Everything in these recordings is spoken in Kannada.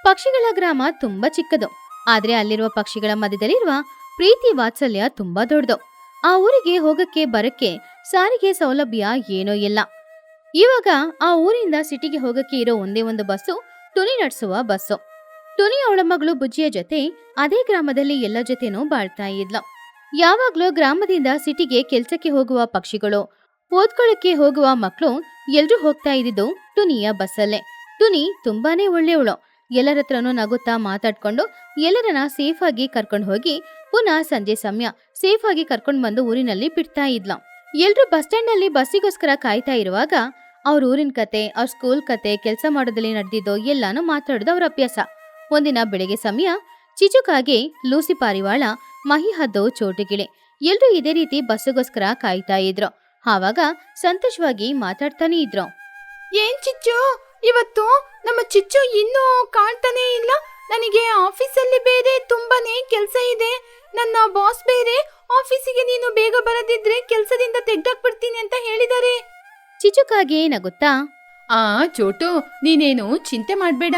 ಪಕ್ಷಿಗಳ ಗ್ರಾಮ ತುಂಬಾ ಚಿಕ್ಕದು. ಆದ್ರೆ ಅಲ್ಲಿರುವ ಪಕ್ಷಿಗಳ ಮಧ್ಯದಲ್ಲಿರುವ ಪ್ರೀತಿ ವಾತ್ಸಲ್ಯ ತುಂಬಾ ದೊಡ್ಡದು. ಆ ಊರಿಗೆ ಹೋಗಕ್ಕೆ ಬರಕ್ಕೆ ಸಾರಿಗೆ ಸೌಲಭ್ಯ ಏನೋ ಇಲ್ಲ. ಇವಾಗ ಆ ಊರಿಂದ ಸಿಟಿಗೆ ಹೋಗಕ್ಕೆ ಇರೋ ಒಂದೇ ಒಂದು ಬಸ್ಸು ಟುನಿ ನಡೆಸುವ ಬಸ್ಸು. ಟುನಿ ಅವಳ ಮಗಳು ಬುಜ್ಜಿಯ ಜೊತೆ ಅದೇ ಗ್ರಾಮದಲ್ಲಿ ಎಲ್ಲ ಜೊತೆನೂ ಬಾಳ್ತಾ ಇದ್ಲು. ಯಾವಾಗ್ಲೂ ಗ್ರಾಮದಿಂದ ಸಿಟಿಗೆ ಕೆಲ್ಸಕ್ಕೆ ಹೋಗುವ ಪಕ್ಷಿಗಳು, ಓದ್ಕೊಳ್ಳಕ್ಕೆ ಹೋಗುವ ಮಕ್ಕಳು ಎಲ್ರೂ ಹೋಗ್ತಾ ಇದ್ದಿದ್ದು ಟುನಿಯ ಬಸ್ಸಲ್ಲೇ. ಟುನಿ ತುಂಬಾನೇ ಒಳ್ಳೆಯವಳು. ಎಲ್ಲರ ಹತ್ರನೂ ನಗುತ್ತಾ ಮಾತಾಡ್ಕೊಂಡು ಎಲ್ಲರನ್ನ ಸೇಫ್ ಆಗಿ ಕರ್ಕೊಂಡು ಹೋಗಿ ಪುನಃ ಸಂಜೆ ಸಮಯ ಸೇಫ್ ಆಗಿ ಕರ್ಕೊಂಡು ಬಂದು ಊರಿನಲ್ಲಿ ಬಿಡ್ತಾ ಇದ್ಲು. ಎಲ್ರೂ ಬಸ್ ಸ್ಟ್ಯಾಂಡ್ ನಲ್ಲಿ ಬಸ್ಸಿಗೋಸ್ಕರ ಕಾಯ್ತಾ ಇರುವಾಗ ಅವ್ರ ಊರಿನ ಕತೆ, ಅವ್ರ ಸ್ಕೂಲ್ ಕತೆ, ಕೆಲಸ ಮಾಡೋದಲ್ಲಿ ನಡೆದಿದ್ದೋ ಎಲ್ಲಾನು ಮಾತಾಡೋದು ಅವ್ರ ಅಭ್ಯಾಸ. ಒಂದಿನ ಬೆಳಗ್ಗೆ ಸಮಯ ಚಿಚುಕಾಗೆ ಲೂಸಿ ಪಾರಿವಾಳ, ಮಹಿ ಹದ್ದು, ಚೋಟುಗಿಳಿ ಎಲ್ರೂ ಇದೇ ರೀತಿ ಬಸ್ಸಿಗೋಸ್ಕರ ಕಾಯ್ತಾ ಇದ್ರು. ಆವಾಗ ಸಂತೋಷವಾಗಿ ಮಾತಾಡ್ತಾನೆ ಇದ್ರು. ಏನ್ ಚಿಚ್ಚು, ಇವತ್ತು ನಮ್ಮ ಚಿಚ್ಚು ಇನ್ನೂ ಕಾಣ್ತಾನೆ ಇಲ್ಲ. ನನಗೆ ಆಫೀಸಲ್ಲಿ ಬೇರೆ ತುಂಬಾನೇ ಕೆಲಸ ಇದೆ. ನನ್ನ ಬಾಸ್ ಬೇರೆ ಆಫೀಸಿಗೆ ನೀನು ಬೇಗ ಬರದಿದ್ರೆ ಕೆಲಸದಿಂದ ತೆಗ್ದಾಕ್ಬಿಡ್ತೀನಿ ಅಂತ ಹೇಳಿದ್ದಾರೆ. ಚಿಚುಕಾಗೆ ನಗುತ್ತಾ, ಚೋಟು, ನೀನೇನು ಚಿಂತೆ ಮಾಡ್ಬೇಡ.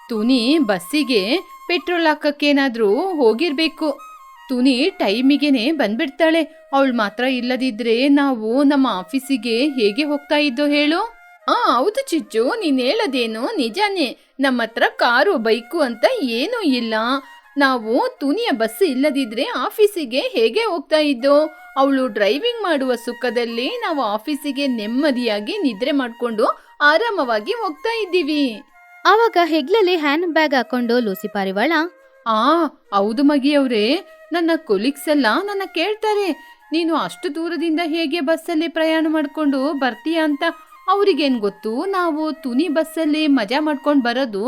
ತುನಿ ಬಸ್ಸಿಗೆ ಪೆಟ್ರೋಲ್ ಹಾಕಕ್ಕೇನಾದ್ರೂ ಹೋಗಿರ್ಬೇಕು. ತುನಿ ಟೈಮಿಗೆನೆ ಬಂದ್ಬಿಡ್ತಾಳೆ. ಅವಳು ಮಾತ್ರ ಇಲ್ಲದಿದ್ರೆ ನಾವು ನಮ್ಮ ಆಫೀಸಿಗೆ ಹೇಗೆ ಹೋಗ್ತಾ ಇದ್ದೋ ಹೇಳು. ಹೌದು ಚಿಚ್ಚು, ನೀನ್ ಹೇಳೋದೇನು ನಿಜಾನೇ. ನಮ್ಮ ಹತ್ರ ಕಾರು ಬೈಕು ಅಂತ ಏನೂ ಇಲ್ಲ. ನಾವು ತುನಿಯ ಬಸ್ ಇಲ್ಲದಿದ್ರೆ ಆಫೀಸಿಗೆ ಹೇಗೆ ಹೋಗ್ತಾ ಇದ್ದೋ. ಅವಳು ಡ್ರೈವಿಂಗ್ ಮಾಡುವ ಸುಖದಲ್ಲಿ ನಾವು ಆಫೀಸಿಗೆ ನೆಮ್ಮದಿಯಾಗಿ ನಿದ್ರೆ ಮಾಡ್ಕೊಂಡು ಆರಾಮವಾಗಿ ಹೋಗ್ತಾ ಇದ್ದೀವಿ. ಆವಾಗ ಹೆಗ್ಲಲ್ಲಿ ಹ್ಯಾಂಡ್ ಬ್ಯಾಗ್ ಹಾಕೊಂಡು ಲೂಸಿ ಪಾರಿವಾಳ, ಹೌದು ಮಗಿಯವ್ರೆ, ನನ್ನ ಕೊಲೀಗ್ಸ್ ಎಲ್ಲ ನನ್ನ ಕೇಳ್ತಾರೆ, ನೀನು ಅಷ್ಟು ದೂರದಿಂದ ಹೇಗೆ ಬಸ್ಸಲ್ಲಿ ಪ್ರಯಾಣ ಮಾಡ್ಕೊಂಡು ಬರ್ತೀಯ ಅಂತ. ಅವ್ರಿಗೇನ್ ಗೊತ್ತು, ನಾವು ತುನಿ ಬಸ್ಸಲ್ಲಿ ಮಜಾ ಮಾಡ್ಕೊಂಡು ಬರೋದು.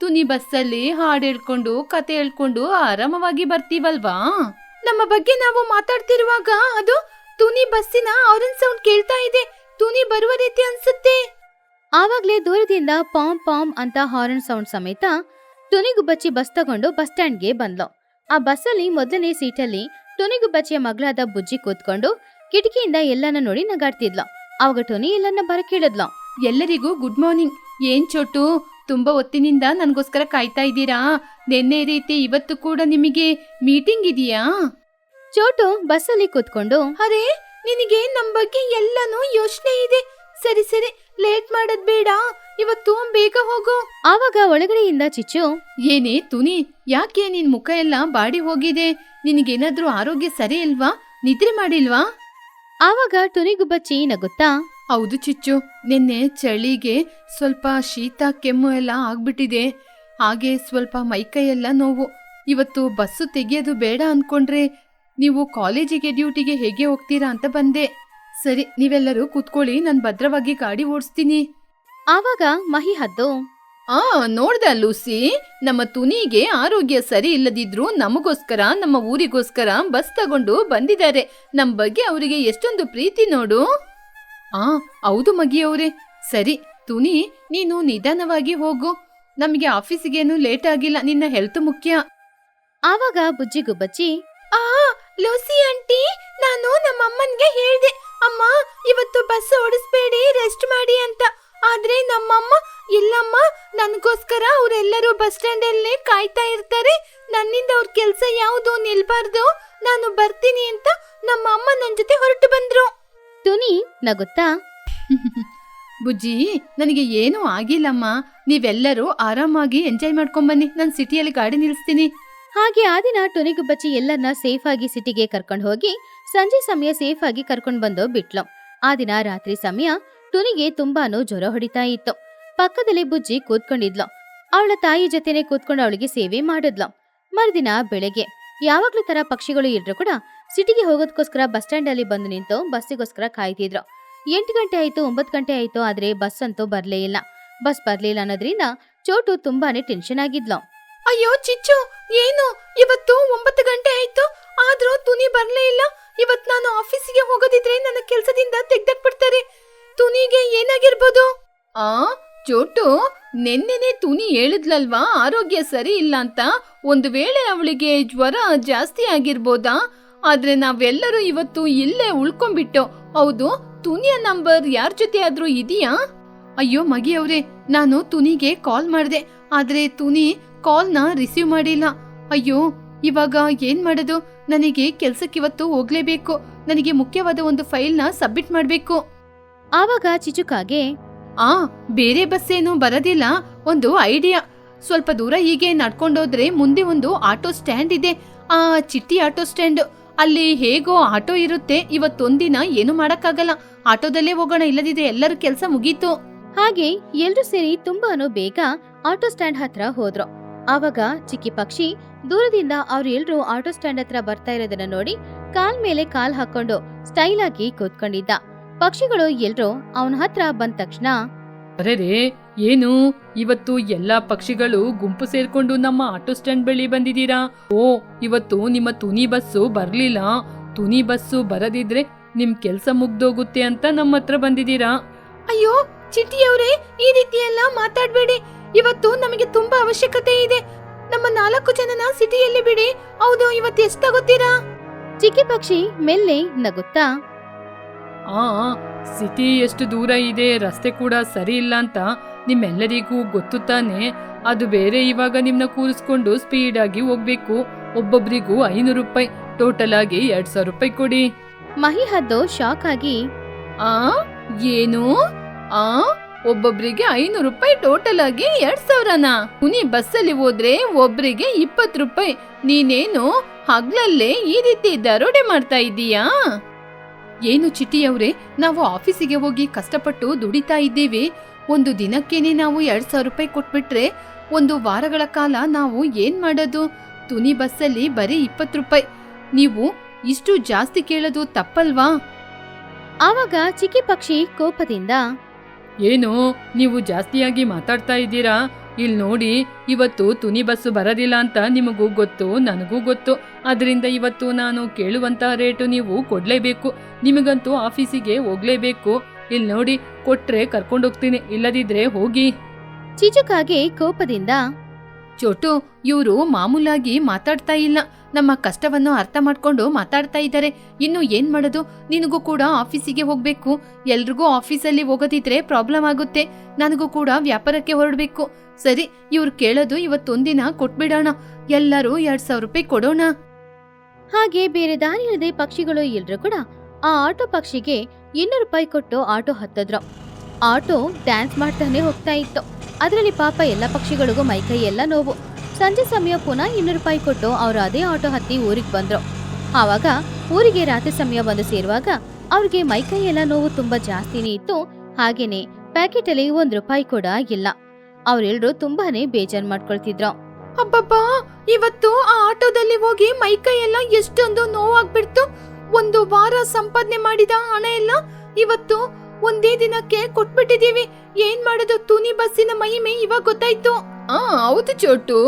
ತುನಿ ಬಸ್ಸಲ್ಲಿ ಹಾಡು ಹೇಳ್ಕೊಂಡು ಕತೆ ಹೇಳ್ಕೊಂಡು ಆರಾಮವಾಗಿ ಬರ್ತೀವಲ್ವಾ. ನಮ್ಮ ಬಗ್ಗೆ ನಾವು ಮಾತಾಡ್ತಿರುವಾಗ ಅದು ತುನಿ ಬಸ್ಸಿನ ಆರೆಂಜ್ ಸೌಂಡ್ ಕೇಳ್ತಾ ಇದೆ. ತುನಿ ಬರುವ ರೀತಿ ಅನ್ಸುತ್ತೆ. ಆವಾಗ್ಲೇ ದೂರದಿಂದ ಪಾಮ್ ಪಾಮ್ ಅಂತ ಹಾರ್ನ್ ಸೌಂಡ್ ಸಮೇತ ಟುನಿಗುಬ್ಬಚ್ಚಿ ಬಸ್ ತಗೊಂಡು ಬಸ್ ಸ್ಟ್ಯಾಂಡ್ಗೆ ಬಂದ್ಲು. ಆ ಬಸ್ಸಲ್ಲಿ ಮೊದಲನೇ ಸೀಟಲ್ಲಿ ಟುನಿಗುಬ್ಬಚ್ಚಿಯ ಮಗಳಾದ ಬುಜ್ಜಿ ಕೂತ್ಕೊಂಡು ಕಿಟಕಿಯಿಂದ ಎಲ್ಲಾನ ನೋಡಿ ನಗಾಡ್ತಿದ್ಲು. ಅವಾಗ ಟುನಿ ಎಲ್ಲನ್ನ ಬರ ಕೇಳಿದ್ಲು. ಎಲ್ಲರಿಗೂ ಗುಡ್ ಮಾರ್ನಿಂಗ್. ಏನ್ ಚೋಟು, ತುಂಬಾ ಹೊತ್ತಿನಿಂದ ನನ್ಗೋಸ್ಕರ ಕಾಯ್ತಾ ಇದ್ದೀರಾ? ನಿನ್ನೆ ರೀತಿ ಇವತ್ತು ಕೂಡ ನಿಮಗೆ ಮೀಟಿಂಗ್ ಇದೆಯಾ? ಚೋಟು ಬಸ್ಸಲ್ಲಿ ಕೂತ್ಕೊಂಡು, ಅರೆ, ನಿನಗೆ ನಮ್ ಬಗ್ಗೆ ಎಲ್ಲಾನು ಯೋಚನೆ ಇದೆ. ಸರಿ ಸರಿ, ಲೇಟ್ ಮಾಡೋದ್ ಬೇಡ, ಇವತ್ತು ಬೇಗ ಹೋಗು. ಆವಾಗ ಒಳಗಡೆಯಿಂದ ಚಿಚ್ಚು, ಏನೇ ತುನಿ, ಯಾಕೆ ನಿನ್ ಮುಖ ಎಲ್ಲ ಬಾಡಿ ಹೋಗಿದೆ? ನಿನಗೇನಾದ್ರೂ ಆರೋಗ್ಯ ಸರಿ ಇಲ್ವಾ? ನಿದ್ರೆ ಮಾಡಿಲ್ವಾ? ಆವಾಗ ಟುನಿಗುಬ್ಬಚ್ಚಿ ನಗುತ್ತಾ, ಹೌದು ಚಿಚ್ಚು, ನಿನ್ನೆ ಚಳಿಗೆ ಸ್ವಲ್ಪ ಶೀತ ಕೆಮ್ಮು ಎಲ್ಲ ಆಗ್ಬಿಟ್ಟಿದೆ. ಹಾಗೆ ಸ್ವಲ್ಪ ಮೈಕೈ ಎಲ್ಲ ನೋವು. ಇವತ್ತು ಬಸ್ಸು ತೆಗೆಯೋದು ಬೇಡ ಅನ್ಕೊಂಡ್ರೆ ನೀವು ಕಾಲೇಜಿಗೆ ಡ್ಯೂಟಿಗೆ ಹೇಗೆ ಹೋಗ್ತೀರಾ ಅಂತ ಬಂದೆ. ಸರಿ, ನೀವೆಲ್ಲರೂ ಕೂತ್ಕೊಳ್ಳಿ, ನಾನು ಭದ್ರವಾಗಿ ಗಾಡಿ ಓಡಿಸ್ತೀನಿ. ಆವಾಗ ಮಹಿ ಹದ್ದು, ನೋಡ್ದ ಲೂಸಿ, ನಮ್ಮ ತುನಿಗೆ ಆರೋಗ್ಯ ಸರಿ ಇಲ್ಲದಿದ್ರು ನಮಗೋಸ್ಕರ, ನಮ್ಮ ಊರಿಗೋಸ್ಕರ ಬಸ್ ತಗೊಂಡು ಬಂದಿದ್ದಾರೆ. ನಮ್ ಬಗ್ಗೆ ಅವರಿಗೆ ಎಷ್ಟೊಂದು ಪ್ರೀತಿ ನೋಡು. ಹೌದು ಮಗಿಯವ್ರೆ. ಸರಿ ತುನಿ, ನೀನು ನಿಧಾನವಾಗಿ ಹೋಗು. ನಮಗೆ ಆಫೀಸಿಗೇನು ಲೇಟ್ ಆಗಿಲ್ಲ, ನಿನ್ನ ಹೆಲ್ತ್ ಮುಖ್ಯ. ಆವಾಗ ಬುಜ್ಜಿಗುಬ್ಬಚ್ಚಿ, ಲೂಸಿ ಆಂಟಿ, ನಾನು ನಮ್ಮ ಅಮ್ಮನ್ಗೆ ಹೇಳ್ದೆ, ಅಮ್ಮ ಇವತ್ತು ಬಸ್ ಓಡಿಸ್ಬೇಡಿ, ರೆಸ್ಟ್ ಮಾಡಿ ಅಂತ. ಆದ್ರೆ ನಮ್ಮಮ್ಮ, ಇಲ್ಲಮ್ಮ, ನನಗೋಸ್ಕರ ಅವರೆಲ್ಲರೂ ಬಸ್ ಸ್ಟ್ಯಾಂಡ್ ಅಲ್ಲೇ ಕಾಯ್ತಾ ಇರ್ತಾರೆ. ನನ್ನಿಂದ ಅವ್ರ ಕೆಲ್ಸ ಯಾವುದು ನಿಲ್ಬಾರ್ದು, ನಾನು ಬರ್ತೀನಿ ಅಂತ ನಮ್ಮ ಅಮ್ಮ ನನ್ ಜೊತೆ ಹೊರಟು ಬಂದ್ರು. ಟುನಿ ನಗುತ್ತಾ, ಬುಜ್ಜಿ, ನನಗೆ ಏನೂ ಆಗಿಲ್ಲಮ್ಮ. ನೀವೆಲ್ಲರೂ ಆರಾಮಾಗಿ ಎಂಜಾಯ್ ಮಾಡ್ಕೊಂಬನ್ನಿ, ನಾನು ಸಿಟಿಯಲ್ಲಿ ಗಾಡಿ ನಿಲ್ಲಿಸ್ತೀನಿ. ಹಾಗೆ ಆ ದಿನ ಟುನಿಗುಬ್ಬಚ್ಚಿ ಎಲ್ಲರನ್ನ ಸೇಫ್ ಆಗಿ ಸಿಟಿಗೆ ಕರ್ಕೊಂಡು ಹೋಗಿ ಸಂಜೆ ಸಮಯ ಸೇಫ್ ಆಗಿ ಕರ್ಕೊಂಡು ಬಂದು ಬಿಟ್ಲು. ಆ ದಿನ ರಾತ್ರಿ ಸಮಯ ಟುನಿಗೆ ತುಂಬಾನು ಜ್ವರ ಹೊಡಿತಾ ಇತ್ತು. ಪಕ್ಕದಲ್ಲಿ ಬುಜ್ಜಿ ಕೂತ್ಕೊಂಡಿದ್ಲು. ಅವಳ ತಾಯಿ ಜೊತೆನೆ ಕೂತ್ಕೊಂಡು ಅವಳಿಗೆ ಸೇವೆ ಮಾಡಿದ್ಲು. ಮರುದಿನ ಬೆಳಗ್ಗೆ ಯಾವಾಗ್ಲೂ ತರ ಪಕ್ಷಿಗಳು ಎಲ್ರು ಕೂಡ ಸಿಟಿಗೆ ಹೋಗೋದಕ್ಕೋಸ್ಕರ ಬಸ್ ಸ್ಟ್ಯಾಂಡ್ ಅಲ್ಲಿ ಬಂದು ನಿಂತು ಬಸ್ಸಿಗೋಸ್ಕರ ಕಾಯ್ತಿದ್ರು. 8 ಗಂಟೆ ಆಯ್ತು, 9 ಗಂಟೆ ಆಯ್ತು, ಆದ್ರೆ ಬಸ್ ಅಂತೂ ಬರ್ಲೇ ಇಲ್ಲ. ಬಸ್ ಬರ್ಲಿಲ್ಲ ಅನ್ನೋದ್ರಿಂದ ಚೋಟು ತುಂಬಾನೇ ಟೆನ್ಷನ್ ಆಗಿದ್ಲು. ಅಯ್ಯೋ ಚಿಚ್ಚು, ಏನು ಇವತ್ತು 9 ಗಂಟೆ ಆಯ್ತು, ಆದ್ರೂ ತುನಿ ಬರ್ಲೇ ಇಲ್ಲ. ಇವತ್ ನಾನು ಆಫೀಸಿಗೆ ಹೋಗೋದಿದ್ರೆ ನನ್ನ ಕೆಲ್ಸದಿಂದ ತೆಗ್ದಾಕ್ಬಿಡ್ತಾರೆ. ತುನಿಗೆ ಏನಾಗಿರ್ಬೋದು? ಚೋಟು, ನೆನ್ನೆನೆ ತುನಿ ಹೇಳಿದ್ಲಲ್ವಾ ಆರೋಗ್ಯ ಸರಿ ಇಲ್ಲ ಅಂತ. ಒಂದು ವೇಳೆ ಅವಳಿಗೆ ಜ್ವರ ಜಾಸ್ತಿ ಆಗಿರ್ಬೋದಾ? ಆದ್ರೆ ನಾವೆಲ್ಲರೂ ಇವತ್ತು ಇಲ್ಲೇ ಉಳ್ಕೊಂಡ್ಬಿಟ್ಟು. ಹೌದು, ತುನಿಯ ನಂಬರ್ ಯಾರ ಜೊತೆ ಆದ್ರೂ ಇದೆಯಾ? ಅಯ್ಯೋ ಮಗಿಯವ್ರೆ, ನಾನು ತುನಿಗೆ ಕಾಲ್ ಮಾಡಿದೆ, ಆದ್ರೆ ತುನಿ ಕಾಲ್ನ ರಿಸೀವ್ ಮಾಡಿಲ್ಲ. ಅಯ್ಯೋ, ಇವಾಗ ಏನ್ ಮಾಡೋದು? ನನಗೆ ಕೆಲ್ಸಕ್ಕಿವತ್ತು ಹೋಗ್ಲೇಬೇಕು. ನನಗೆ ಮುಖ್ಯವಾದ ಒಂದು ಫೈಲ್ನ ಸಬ್ಮಿಟ್ ಮಾಡ್ಬೇಕು. ಆವಾಗ ಚಿಚುಕಾಗೆ ಬೇರೆ ಬಸ್ ಏನು ಬರೋದಿಲ್ಲ, ಒಂದು ಐಡಿಯಾ. ಸ್ವಲ್ಪ ದೂರ ಹೀಗೆ ನಡ್ಕೊಂಡೋದ್ರೆ ಮುಂದೆ ಒಂದು ಆಟೋ ಸ್ಟ್ಯಾಂಡ್ ಇದೆ, ಆ ಚಿಟ್ಟಿ ಆಟೋ ಸ್ಟ್ಯಾಂಡ್. ಅಲ್ಲಿ ಹೇಗೋ ಆಟೋ ಇರುತ್ತೆ. ಇವತ್ತೊಂದಿನ ಏನು ಮಾಡಕ್ಕಾಗಲ್ಲ, ಆಟೋದಲ್ಲೇ ಹೋಗೋಣ, ಇಲ್ಲದಿದ್ರೆ ಎಲ್ಲರ ಕೆಲ್ಸ ಮುಗೀತು. ಹಾಗೆ ಎಲ್ರೂ ಸೇರಿ ತುಂಬಾನು ಬೇಗ ಆಟೋ ಸ್ಟ್ಯಾಂಡ್ ಹತ್ರ ಹೋದ್ರು. ಆವಾಗ ಚಿಕ್ಕಿ ಪಕ್ಷಿ ದೂರದಿಂದ ಅವ್ರು ಎಲ್ರೂ ಆಟೋ ಸ್ಟ್ಯಾಂಡ್ ಹತ್ರ ಬರ್ತಾ ಇರೋದನ್ನ ನೋಡಿ ಕಾಲ್ ಮೇಲೆ ಕಾಲ್ ಹಾಕೊಂಡು ಸ್ಟೈಲ್ ಆಗಿ ಕೂತ್ಕೊಂಡಿದ್ದ. ಪಕ್ಷಿಗಳು ಎಲ್ರೂ ಅವನ ಹತ್ರ ಬಂದ ತಕ್ಷಣ, ಅರೆ ಏನು ಇವತ್ತು ಎಲ್ಲಾ ಪಕ್ಷಿಗಳು ಗುಂಪು ಸೇರ್ಕೊಂಡು ನಮ್ಮ ಆಟೋ ಸ್ಟ್ಯಾಂಡ್ ಬಳಿ ಬಂದಿದ್ದೀರಾ? ಓ, ಇವತ್ತು ನಿಮ್ಮ ತುನಿ ಬಸ್ಸು ಬರ್ಲಿಲ್ಲ. ತುನಿ ಬಸ್ಸು ಬರದಿದ್ರೆ ನಿಮ್ ಕೆಲ್ಸ ಮುಗ್ದೋಗುತ್ತೆ ಅಂತ ನಮ್ಮ ಹತ್ರ ಬಂದಿದ್ದೀರಾ? ಅಯ್ಯೋ ಚಿಟ್ಟಿಯವರೇ, ಈ ರೀತಿ ಎಲ್ಲ ಮಾತಾಡ್ಬೇಡಿ. ಇವತ್ತು ನಮಗೆ ತುಂಬಾ ಅವಶ್ಯಕತೆ ಇದೆ. ನಮ್ಮ 4 ಜನನ ಸಿಟಿಯಲ್ಲಿ ಬಿಡಿ. ಹೌದು, ಇವತ್ತು ಎಷ್ಟು ತಗೋತೀರಾ? ಚಿಕ್ಕಿ ಪಕ್ಷಿ ಮೆಲ್ಲೆ ನಗುತ್ತಾ, ಸಿಟಿ ಎಷ್ಟು ದೂರ ಇದೆ, ರಸ್ತೆ ಕೂಡ ಸರಿ ಇಲ್ಲ ಅಂತ ನಿಮ್ಮೆಲ್ಲರಿಗೂ ಗೊತ್ತು ತಾನೆ. ಅದು ಬೇರೆ, ಇವಾಗ ನಿಮ್ನ ಕೂರಿಸ್ಕೊಂಡು ಸ್ಪೀಡ್ ಆಗಿ ಹೋಗ್ಬೇಕು. ಒಬ್ಬೊಬ್ರಿಗೂ 500 ರೂಪಾಯಿ, ಟೋಟಲ್ ಆಗಿ 2000 ರೂಪಾಯಿ ಕೊಡಿ. ಮಹಿಹದ್ದು ಶಾಕ್ ಆಗಿ, ಏನು? ಒಬ್ಬೊಬ್ರಿಗೆ 500 ರೂಪಾಯಿ, ಟೋಟಲ್ ಆಗಿ 2000ನಾ? ತುನಿ ಬಸ್ಸಲ್ಲಿ ಹೋದ್ರೆ ಒಬ್ರಿಗೆ 20 ರೂಪಾಯಿ. ನೀನೇನು ಹಗ್ಲಲ್ಲೇ ಈ ರೀತಿ ದರೋಡೆ ಮಾಡ್ತಾ ಇದ್ದೀಯಾ? ಏನು ಚಿಟ್ಟಿಯವ್ರೆ, ನಾವು ಆಫೀಸಿಗೆ ಹೋಗಿ ಕಷ್ಟಪಟ್ಟು ದುಡಿತಾ ಇದ್ದೀವಿ. ಒಂದು ದಿನಕ್ಕೇನೆ ನಾವು 2000 ರೂಪಾಯಿ ಕೊಟ್ಬಿಟ್ರೆ 1 ವಾರಗಳ ಕಾಲ ನಾವು ಏನ್ ಮಾಡೋದು? ತುನಿ ಬಸ್ಸಲ್ಲಿ ಬರೀ 20 ರೂಪಾಯಿ. ನೀವು ಇಷ್ಟು ಜಾಸ್ತಿ ಕೇಳೋದು ತಪ್ಪಲ್ವಾ? ಆವಾಗ ಚಿಕ್ಕಿ ಪಕ್ಷಿ ಕೋಪದಿಂದ, ಏನು ನೀವು ಜಾಸ್ತಿಯಾಗಿ ಮಾತಾಡ್ತಾ ಇದ್ದೀರಾ? ಇಲ್ಲಿ ನೋಡಿ, ಇವತ್ತು ತುನಿ ಬಸ್ಸು ಬರೋದಿಲ್ಲ ಅಂತ ನಿಮಗೂ ಗೊತ್ತು, ನನಗೂ ಗೊತ್ತು. ಅದರಿಂದ ಇವತ್ತು ನಾನು ಕೇಳುವಂತಹ ರೇಟು ನೀವು ಕೊಡ್ಲೇಬೇಕು. ನಿಮಗಂತೂ ಆಫೀಸಿಗೆ ಹೋಗ್ಲೇಬೇಕು. ಇಲ್ಲಿ ನೋಡಿ, ಕೊಟ್ರೆ ಕರ್ಕೊಂಡೋಗ್ತೀನಿ, ಇಲ್ಲದಿದ್ರೆ ಹೋಗಿ. ಚಿಚುಕಾಗೆ ಕೋಪದಿಂದ, ಚೋಟು, ಇವರು ಮಾಮೂಲಾಗಿ ಮಾತಾಡ್ತಾ ಇಲ್ಲ, ನಮ್ಮ ಕಷ್ಟವನ್ನು ಅರ್ಥ ಮಾಡ್ಕೊಂಡು ಮಾತಾಡ್ತಾ ಇದ್ದಾರೆ. ಇನ್ನು ಏನ್ ಮಾಡೋದು? ನಿನಗೂ ಕೂಡ ಆಫೀಸಿಗೆ ಹೋಗ್ಬೇಕು. ಎಲ್ರಿಗೂ ಆಫೀಸಲ್ಲಿ ಹೋಗೋದಿದ್ರೆ ಪ್ರಾಬ್ಲಮ್ ಆಗುತ್ತೆ. ನನಗೂ ಕೂಡ ವ್ಯಾಪಾರಕ್ಕೆ ಹೊರಡ್ಬೇಕು. ಸರಿ, ಇವ್ರು ಕೇಳೋದು ಇವತ್ತೊಂದಿನ ಕೊಟ್ಬಿಡೋಣ. ಎಲ್ಲರೂ 2000 ರೂಪಾಯಿ ಕೊಡೋಣ. ಹಾಗೆ ಬೇರೆ ದಾರಿ ಇಲ್ಲದೆ ಪಕ್ಷಿಗಳು ಎಲ್ರೂ ಕೂಡ ಆ ಆಟೋ ಪಕ್ಷಿಗೆ 200 ರೂಪಾಯಿ ಕೊಟ್ಟು ಆಟೋ ಹತ್ತಿದ್ರು. ಆಟೋ ಡ್ಯಾನ್ಸ್ ಮಾಡ್ತಾನೆ ಹೋಗ್ತಾ ಇತ್ತು. ಅದರಲ್ಲಿ ಪಾಪ ಎಲ್ಲ ಪಕ್ಷಿಗಳಿಗೂ ಮೈಕೈ ಎಲ್ಲ ನೋವು. ಸಂಜೆ ಸಮಯ ಪುನಃ 200 ರೂಪಾಯಿ ಕೊಟ್ಟು ಅವರು ಅದೇ ಆಟೋ ಹತ್ತಿ ಊರಿಗೆ ಬಂದ್ರು. ಆವಾಗ ಊರಿಗೆ ರಾತ್ರಿ ಸಮಯ ಬಂದು ಸೇರುವಾಗ ಅವ್ರಿಗೆ ಮೈಕೈ ಎಲ್ಲ ನೋವು ತುಂಬಾ ಜಾಸ್ತಿನೇ ಇತ್ತು. ಹಾಗೇನೆ ಪ್ಯಾಕೆಟ್ ಅಲ್ಲಿ 1 ರೂಪಾಯಿ ಕೂಡ ಇಲ್ಲ. ಅವ್ರೆಲ್ರೂ ತುಂಬಾನೇ ಬೇಜಾರ್ ಮಾಡ್ಕೊಳ್ತಿದ್ರು. ಅಬ್ಬಬ್ಬಾ, ಇವತ್ತು ಆ ಆಟೋದಲ್ಲಿ ಹೋಗಿ ಮೈಕೈ ಎಲ್ಲ ಎಷ್ಟೊಂದು ನೋವಾಗ್ಬಿಡ್ತು. 1 ವಾರ ಸಂಪಾದನೆ ಮಾಡಿದ ಹಣ ಎಲ್ಲ ಇವತ್ತು ಒಂದೇ ದಿನಕ್ಕೆ ಕೊಟ್ಬಿಟ್ಟಿದೀವಿ. ಏನ್ ಮಾಡೋದು? ತುನಿ ಬಸ್ಸಿನ ಮಹಿಮೆ ಇವಾಗ ಗೊತ್ತಾಯ್ತು. ಹೌದು ಚೋಟು,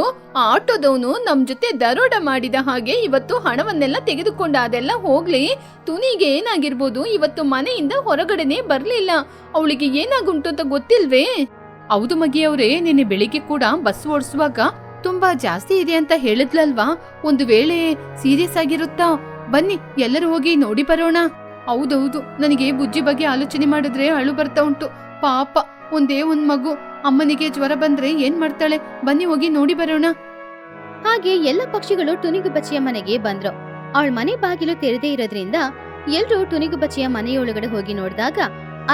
ಆಟೋದವನು ನಮ್ ಜೊತೆ ದರೋಡ ಮಾಡಿದ ಹಾಗೆ ಇವತ್ತು ಹಣವನ್ನೆಲ್ಲ ತೆಗೆದುಕೊಂಡ. ಅದೆಲ್ಲ ಹೋಗ್ಲಿ, ತುನಿಗೆ ಏನಾಗಿರ್ಬೋದು? ಇವತ್ತು ಮನೆಯಿಂದ ಹೊರಗಡೆನೆ ಬರ್ಲಿಲ್ಲ. ಅವಳಿಗೆ ಏನಾಗುಂಟು ಅಂತ ಗೊತ್ತಿಲ್ವೇ? ಹೌದು ಮಗಿಯವ್ರೆ, ನಿನ್ನೆ ಬೆಳಿಗ್ಗೆ ಕೂಡ ಬಸ್ ಓಡಿಸುವಾಗ ತುಂಬಾ ಜಾಸ್ತಿ ಇದೆ ಅಂತ ಹೇಳಿದ್ಲಲ್ವಾ? ಒಂದು ವೇಳೆ ಸೀರಿಯಸ್ ಆಗಿರುತ್ತಾ? ಬನ್ನಿ ಎಲ್ಲರೂ ಹೋಗಿ ನೋಡಿ ಬರೋಣ. ಹೌದೌದು, ನನಗೆ ಬುಜ್ಜಿ ಬಗ್ಗೆ ಆಲೋಚನೆ ಮಾಡಿದ್ರೆ ಅಳು ಬರ್ತಾ ಉಂಟು. ಪಾಪ, ಒಂದೇ ಒಂದ್ ಮಗು, ಅಮ್ಮನಿಗೆ ಜ್ವರ ಬಂದ್ರೆ ಏನ್ ಮಾಡ್ತಾಳೆ? ಬನ್ನಿ ಹೋಗಿ ನೋಡಿ ಬರೋಣ. ಹಾಗೆ ಎಲ್ಲ ಪಕ್ಷಿಗಳು ಟುನಿಗುಬಚ್ಚಿಯ ಮನೆಗೆ ಬಂದ್ರು. ಅವಳ ಮನೆ ಬಾಗಿಲು ತೆರೆದೇ ಇರೋದ್ರಿಂದ ಎಲ್ರೂ ಟುನಿಗುಬಚ್ಚಿಯ ಮನೆಯೊಳಗಡೆ ಹೋಗಿ ನೋಡಿದಾಗ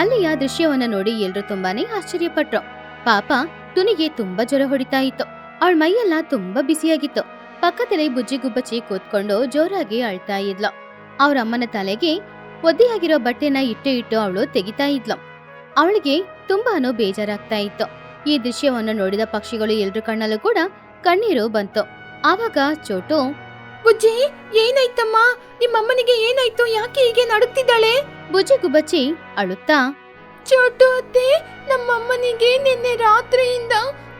ಅಲ್ಲಿಯ ದೃಶ್ಯವನ್ನ ನೋಡಿ ಎಲ್ರೂ ತುಂಬಾನೇ ಆಶ್ಚರ್ಯಪಟ್ರು. ಪಾಪ, ಟುನಿಗೆ ತುಂಬಾ ಜ್ವರ ಹೊಡಿತಾ ಇತ್ತು. ಅವಳ ಮೈಯೆಲ್ಲ ತುಂಬಾ ಬಿಸಿಯಾಗಿತ್ತು. ಪಕ್ಕದಲ್ಲಿ ಬುಜ್ಜಿ ಗುಬ್ಬಚ್ಚಿ ಕೂತ್ಕೊಂಡು ಜೋರಾಗಿ ಅಳ್ತಾ ಇದ್ಲು. ಅವ್ರ ಅಮ್ಮನ ತಲೆಗೆ ಒದ್ದೆಯಾಗಿರೋ ಬಟ್ಟೆನ ಇಟ್ಟು ಅವಳು ತೆಗಿತಾ ಇದ್ಲು. ಅವಳಿಗೆ ತುಂಬಾನು ಬೇಜಾರಾಗ್ತಾ ಇತ್ತು. ಈ ದೃಶ್ಯವನ್ನು ನೋಡಿದ ಪಕ್ಷಿಗಳು ಎಲ್ರ ಕಣ್ಣಲ್ಲೂ ಕೂಡ ಕಣ್ಣೀರು ಬಂತು. ಆವಾಗ ಚೋಟು, ಬುಜ್ಜಿ ಏನಾಯ್ತಮ್ಮ? ನಿಮ್ಮಮ್ಮನಿಗೆ ಏನಾಯ್ತು? ಯಾಕೆ ಹೀಗೆ ನಡುಕ್ತಿದ್ದಾಳೆ? ಬುಜ್ಜಿ ಗುಬ್ಬಚ್ಚಿ ಅಳುತ್ತಾ, ಚೋಟು ಅತ್ತೆ, ನಮ್ಮಮ್ಮನಿಗೆ ನಿನ್ನೆ ರಾತ್ರಿಯಿಂದ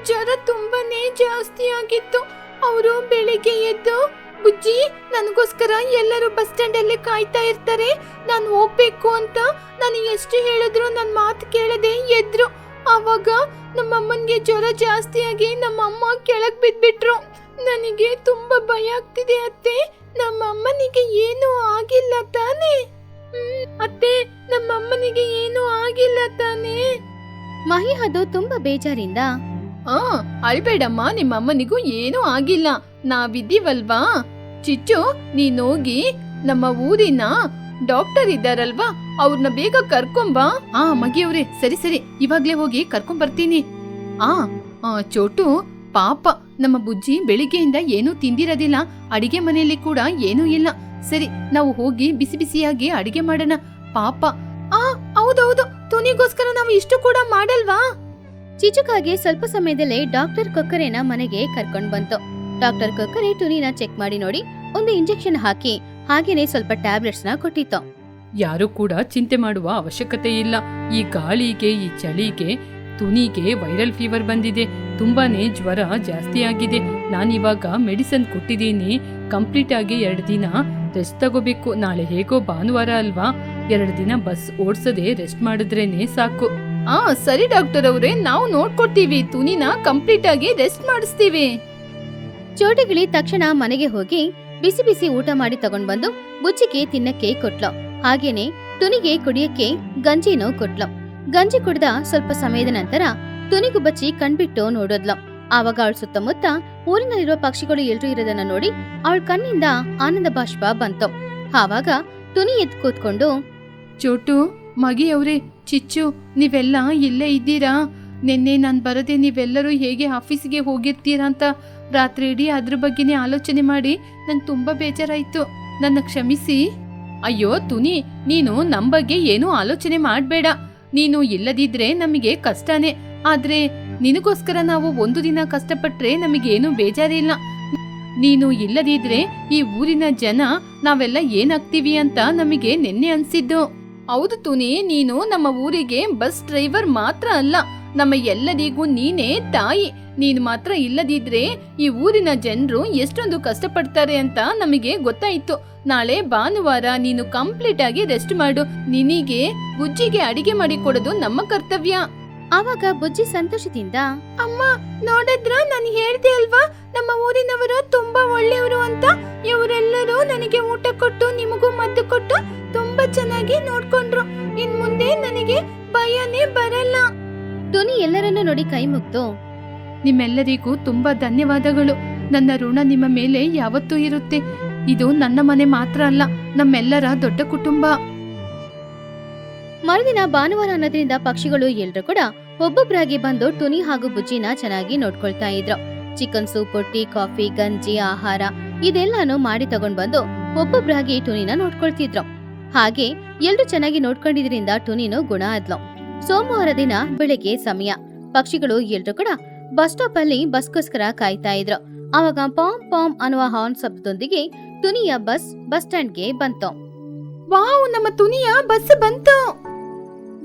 ಜ್ವರ ತುಂಬಾನೇ ಜಾಸ್ತಿ ಆಗಿತ್ತು. ಅವರು ಬೆಳಿಗ್ಗೆ ಎದ್ದು, ಬುಜ್ಜಿ ನನಗೋಸ್ಕರ ಎಲ್ಲರೂ ಬಸ್ ಸ್ಟ್ಯಾಂಡ್ ಅಲ್ಲಿ ಕಾಯ್ತಾ ಇರ್ತಾರೆ, ನಾನು ಹೋಗ್ಬೇಕು ಅಂತ ನಾನು ಎಷ್ಟು ಹೇಳಿದ್ರು ನನ್ನ ಮಾತು ಕೇಳದೆ ಎದ್ರು. ಆವಾಗ ನಮ್ಮಮ್ಮನ್ಗೆ ಜ್ವರ ಜಾಸ್ತಿ ಆಗಿ ನಮ್ಮಮ್ಮ ಕೆಳಗ್ ಬಿದ್ಬಿಟ್ರು. ನನಗೆ ತುಂಬಾ ಭಯ ಆಗ್ತಿದೆ ಅತ್ತೆ. ನಮ್ಮಮ್ಮನಿಗೆ ಏನೂ ಆಗಿಲ್ಲ ತಾನೇ? ಅತ್ತೆ, ನಮ್ಮಮ್ಮನಿಗೆ ಏನೂ ಆಗಿಲ್ಲ ತಾನೇ? ಮಹಿ ಅದು ತುಂಬಾ ಬೇಜಾರಿಂದ ಅಳ್ಬೇಡಮ್ಮ, ನಿಮ್ಮಮ್ಮನಿಗೂ ಏನೂ ಆಗಿಲ್ಲ, ನಾವಿದ್ದೀವಲ್ವಾ. ಚಿಚ್ಚು, ನೀನೋಗಿ ನಮ್ಮ ಊರಿನ ಡಾಕ್ಟರ್ ಇದ್ದಾರಲ್ವಾ, ಅವ್ರನ್ನ ಬೇಗ ಕರ್ಕೊಂಬಾ. ಮಗಿಯವ್ರೆ, ಸರಿ ಸರಿ, ಇವಾಗ್ಲೇ ಹೋಗಿ ಕರ್ಕೊಂಬರ್ತೀನಿ. ಚೋಟು, ಪಾಪ ನಮ್ಮ ಬುಜ್ಜಿ ಬೆಳಿಗ್ಗೆಯಿಂದ ಏನೂ ತಿಂದಿರೋದಿಲ್ಲ, ಅಡಿಗೆ ಮನೆಯಲ್ಲಿ ಕೂಡ ಏನೂ ಇಲ್ಲ. ಸರಿ, ನಾವು ಹೋಗಿ ಬಿಸಿ ಬಿಸಿಯಾಗಿ ಅಡಿಗೆ ಮಾಡೋಣ. ಪಾಪ. ಹೌದೌದು, ತುನಿಗೋಸ್ಕರ ನಾವು ಇಷ್ಟು ಕೂಡ ಮಾಡಲ್ವಾ? ಚಿಚುಕಾಗೆ ಸ್ವಲ್ಪ ಸಮಯದಲ್ಲೇ ಡಾಕ್ಟರ್ ಕೊಕ್ಕರೆನ ಮನೆಗೆ ಕರ್ಕೊಂಡ್ ಬಂತು. ಡಾಕ್ಟರ್ ಕೊಕ್ಕರೆ ಟುನಿನ ಚೆಕ್ ಮಾಡಿ ನೋಡಿ ಒಂದು ಇಂಜೆಕ್ಷನ್ ಹಾಕಿ ಹಾಗೇನೆ ಸ್ವಲ್ಪ ಟ್ಯಾಬ್ಲೆಟ್ಸ್ ನ ಕೊಟ್ಟಿತ್ತು. ಯಾರು ಕೂಡ ಚಿಂತೆ ಮಾಡುವ ಅವಶ್ಯಕತೆ ಇಲ್ಲ. ಈ ಗಾಳಿಗೆ, ಈ ಚಳಿಗೆ ತುನಿಗೆ ವೈರಲ್ ಫೀವರ್ ಬಂದಿದೆ, ತುಂಬಾನೇ ಜ್ವರ ಜಾಸ್ತಿ ಆಗಿದೆ. ನಾನಿವಾಗ ಮೆಡಿಸಿನ್ ಕೊಟ್ಟಿದ್ದೀನಿ, ಕಂಪ್ಲೀಟ್ ಆಗಿ 2 ದಿನ ರೆಸ್ಟ್ ತಗೋಬೇಕು. ನಾಳೆ ಹೇಗೋ ಭಾನುವಾರ ಅಲ್ವಾ, 2 ದಿನ ಬಸ್ ಓಡ್ಸದೆ ರೆಸ್ಟ್ ಮಾಡಿದ್ರೇನೆ ಸಾಕು. ಸರಿ ಡಾಕ್ಟರ್ ಅವ್ರೆ, ನಾವು ನೋಡ್ಕೊಡ್ತೀವಿ, ತುನಿನ ಕಂಪ್ಲೀಟ್ ಆಗಿ ರೆಸ್ಟ್ ಮಾಡಿಸ್ತೀವಿ. ಚೋಟುಗಿಳಿ ತಕ್ಷಣ ಮನೆಗೆ ಹೋಗಿ ಬಿಸಿ ಬಿಸಿ ಊಟ ಮಾಡಿ ತಗೊಂಡ್ ಬಂದು ಬುಚ್ಚಿಗೆ ತಿನ್ನಕ್ಕೆ ಕೊಟ್ಲು. ಹಾಗೇನೆ ತುನಿಗೆ ಕುಡಿಯಕ್ಕೆ ಗಂಜಿನೂ ಕೊಟ್ಲು. ಗಂಜಿ ಕುಡ್ದ ಸ್ವಲ್ಪ ಸಮಯದ ನಂತರ ತುನಿಗೂ ಬಚ್ಚಿ ಕಣ್ಬಿಟ್ಟು ನೋಡೋದ್ಲು. ಆವಾಗ ಅವಳ ಸುತ್ತಮುತ್ತ ಊರಿನಲ್ಲಿರುವ ಪಕ್ಷಿಗಳು ಎಲ್ರೂ ಇರೋದನ್ನ ನೋಡಿ ಅವಳ ಕಣ್ಣಿಂದ ಆನಂದ ಬಾಷ್ಪ ಬಂತು. ಆವಾಗ ತುನಿ ಎದ್ದು ಕೂತ್ಕೊಂಡು, ಚೋಟು, ಮಗಿಯವ್ರೆ, ಚಿಚ್ಚು, ನೀವೆಲ್ಲ ಇಲ್ಲೇ ಇದ್ದೀರಾ? ನಿನ್ನೆ ನಾನ್ ಬರದೆ ನೀವೆಲ್ಲರೂ ಹೇಗೆ ಆಫೀಸಿಗೆ ಹೋಗಿರ್ತೀರಾ ಅಂತ ರಾತ್ರಿ ಇಡೀ ಅದ್ರ ಬಗ್ಗೆನೇ ಆಲೋಚನೆ ಮಾಡಿ ನಂಗೆ ತುಂಬಾ ಬೇಜಾರಾಯ್ತು. ನನ್ನ ಕ್ಷಮಿಸಿ. ಅಯ್ಯೋ ತುನಿ, ನೀನು ನಮ್ ಬಗ್ಗೆ ಏನೂ ಆಲೋಚನೆ ಮಾಡ್ಬೇಡ. ನೀನು ಇಲ್ಲದಿದ್ರೆ ನಮಗೆ ಕಷ್ಟನೇ, ಆದ್ರೆ ನಿನಗೋಸ್ಕರ ನಾವು 1 ದಿನ ಕಷ್ಟಪಟ್ರೆ ನಮಗೇನು ಬೇಜಾರಿಲ್ಲ. ನೀನು ಇಲ್ಲದಿದ್ರೆ ಈ ಊರಿನ ಜನ ನಾವೆಲ್ಲ ಏನಾಗ್ತೀವಿ ಅಂತ ನಮಗೆ ನೆನ್ನೆ ಅನ್ಸಿದ್ದು. ಹೌದು ತುನಿ, ನೀನು ನಮ್ಮ ಊರಿಗೆ ಬಸ್ ಡ್ರೈವರ್ ಮಾತ್ರ ಅಲ್ಲ, ನಮ್ಮ ಎಲ್ಲರಿಗೂ ನೀನೇ ತಾಯಿ. ನೀನು ಮಾತ್ರ ಇಲ್ಲದಿದ್ರೆ ಈ ಊರಿನ ಜನರು ಎಷ್ಟೊಂದು ಕಷ್ಟಪಡ್ತಾರೆ ಅಂತ ನಮಗೆ ಗೊತ್ತಾಯ್ತು. ನಾಳೆ ಭಾನುವಾರ, ನೀನು ಕಂಪ್ಲೀಟ್ ಆಗಿ ರೆಸ್ಟ್ ಮಾಡು. ನಿನಗೆ ಬುಜ್ಜಿಗೆ ಅಡಿಗೆ ಮಾಡಿ ಕೊಡೋದು ನಮ್ಮ ಕರ್ತವ್ಯ. ಆವಾಗ ಬುಜ್ಜಿ ಸಂತೋಷದಿಂದ, ಅಮ್ಮ ನೋಡಿದ್ರ, ನಾನು ಹೇಳ್ದೆ ಅಲ್ವಾ ನಮ್ಮ ಊರಿನವರು ತುಂಬಾ ಒಳ್ಳೆಯವರು ಅಂತ. ಇವರೆಲ್ಲರೂ ನನಗೆ ಊಟ ಕೊಟ್ಟು ನಿಮಗೂ ಮದ್ದು ಕೊಟ್ಟು ತುಂಬಾ ಚೆನ್ನಾಗಿ ನೋಡ್ಕೊಂಡ್ರು. ಇನ್ ಮುಂದೆ ನನಗೆ ಭಯನೇ ಬರಲ್ಲ. ತುನಿ ಎಲ್ಲರನ್ನೂ ನೋಡಿ ಕೈ ಮುಗ್ದು, ನಿಮ್ಮೆಲ್ಲರಿಗೂ ತುಂಬಾ ಧನ್ಯವಾದಗಳು. ನನ್ನ ಋಣ ನಿಮ್ಮ ಮೇಲೆ ಯಾವತ್ತೂ ಇರುತ್ತೆ. ಇದು ನನ್ನ ಮನೆ ಮಾತ್ರ ಅಲ್ಲ, ನಮ್ಮೆಲ್ಲರ ದೊಡ್ಡ ಕುಟುಂಬ. ಮರುದಿನ ಭಾನುವಾರ ಅನ್ನೋದ್ರಿಂದ ಪಕ್ಷಿಗಳು ಎಲ್ರು ಕೂಡ ಒಬ್ಬೊಬ್ಬರಾಗಿ ಬಂದು ಟುನಿ ಹಾಗೂ ಬುಜ್ಜಿನ ಚೆನ್ನಾಗಿ ನೋಡ್ಕೊಳ್ತಾ ಇದ್ರು. ಚಿಕನ್ ಸೂಪ್, ಟೀ, ಕಾಫಿ, ಗಂಜಿ, ಆಹಾರ ಇದೆಲ್ಲಾನು ಮಾಡಿ ತಗೊಂಡ್ ಬಂದು ಒಬ್ಬೊಬ್ಬರಾಗಿ ಟುನಿನ ನೋಡ್ಕೊಳ್ತಿದ್ರು. ಹಾಗೆ ಎಲ್ರು ಚೆನ್ನಾಗಿ ನೋಡ್ಕೊಂಡಿದ್ರಿಂದ ಟುನಿನು ಗುಣ ಆದ್ಲು. ಸೋಮವಾರ ದಿನ ಬೆಳಿಗ್ಗೆ ಸಮಯ. ಪಕ್ಷಿಗಳು ಎಲ್ರು ಕೂಡ ಬಸ್ ಸ್ಟಾಪ್ ಅಲ್ಲಿ ಬಸ್ಗೋಸ್ಕರ ಕಾಯ್ತಾ ಇದ್ರು. ಆವಾಗ ಪಾಮ್ ಪಾಮ್ ಅನ್ನುವ ಹಾರ್ನ್ ಶಬ್ದದೊಂದಿಗೆ ಟುನಿಯ ಬಸ್ ಸ್ಟ್ಯಾಂಡ್ಗೆ ಬಂತು. ವಾವ್, ನಮ್ಮ ತುನಿಯ ಬಸ್ ಬಂತು.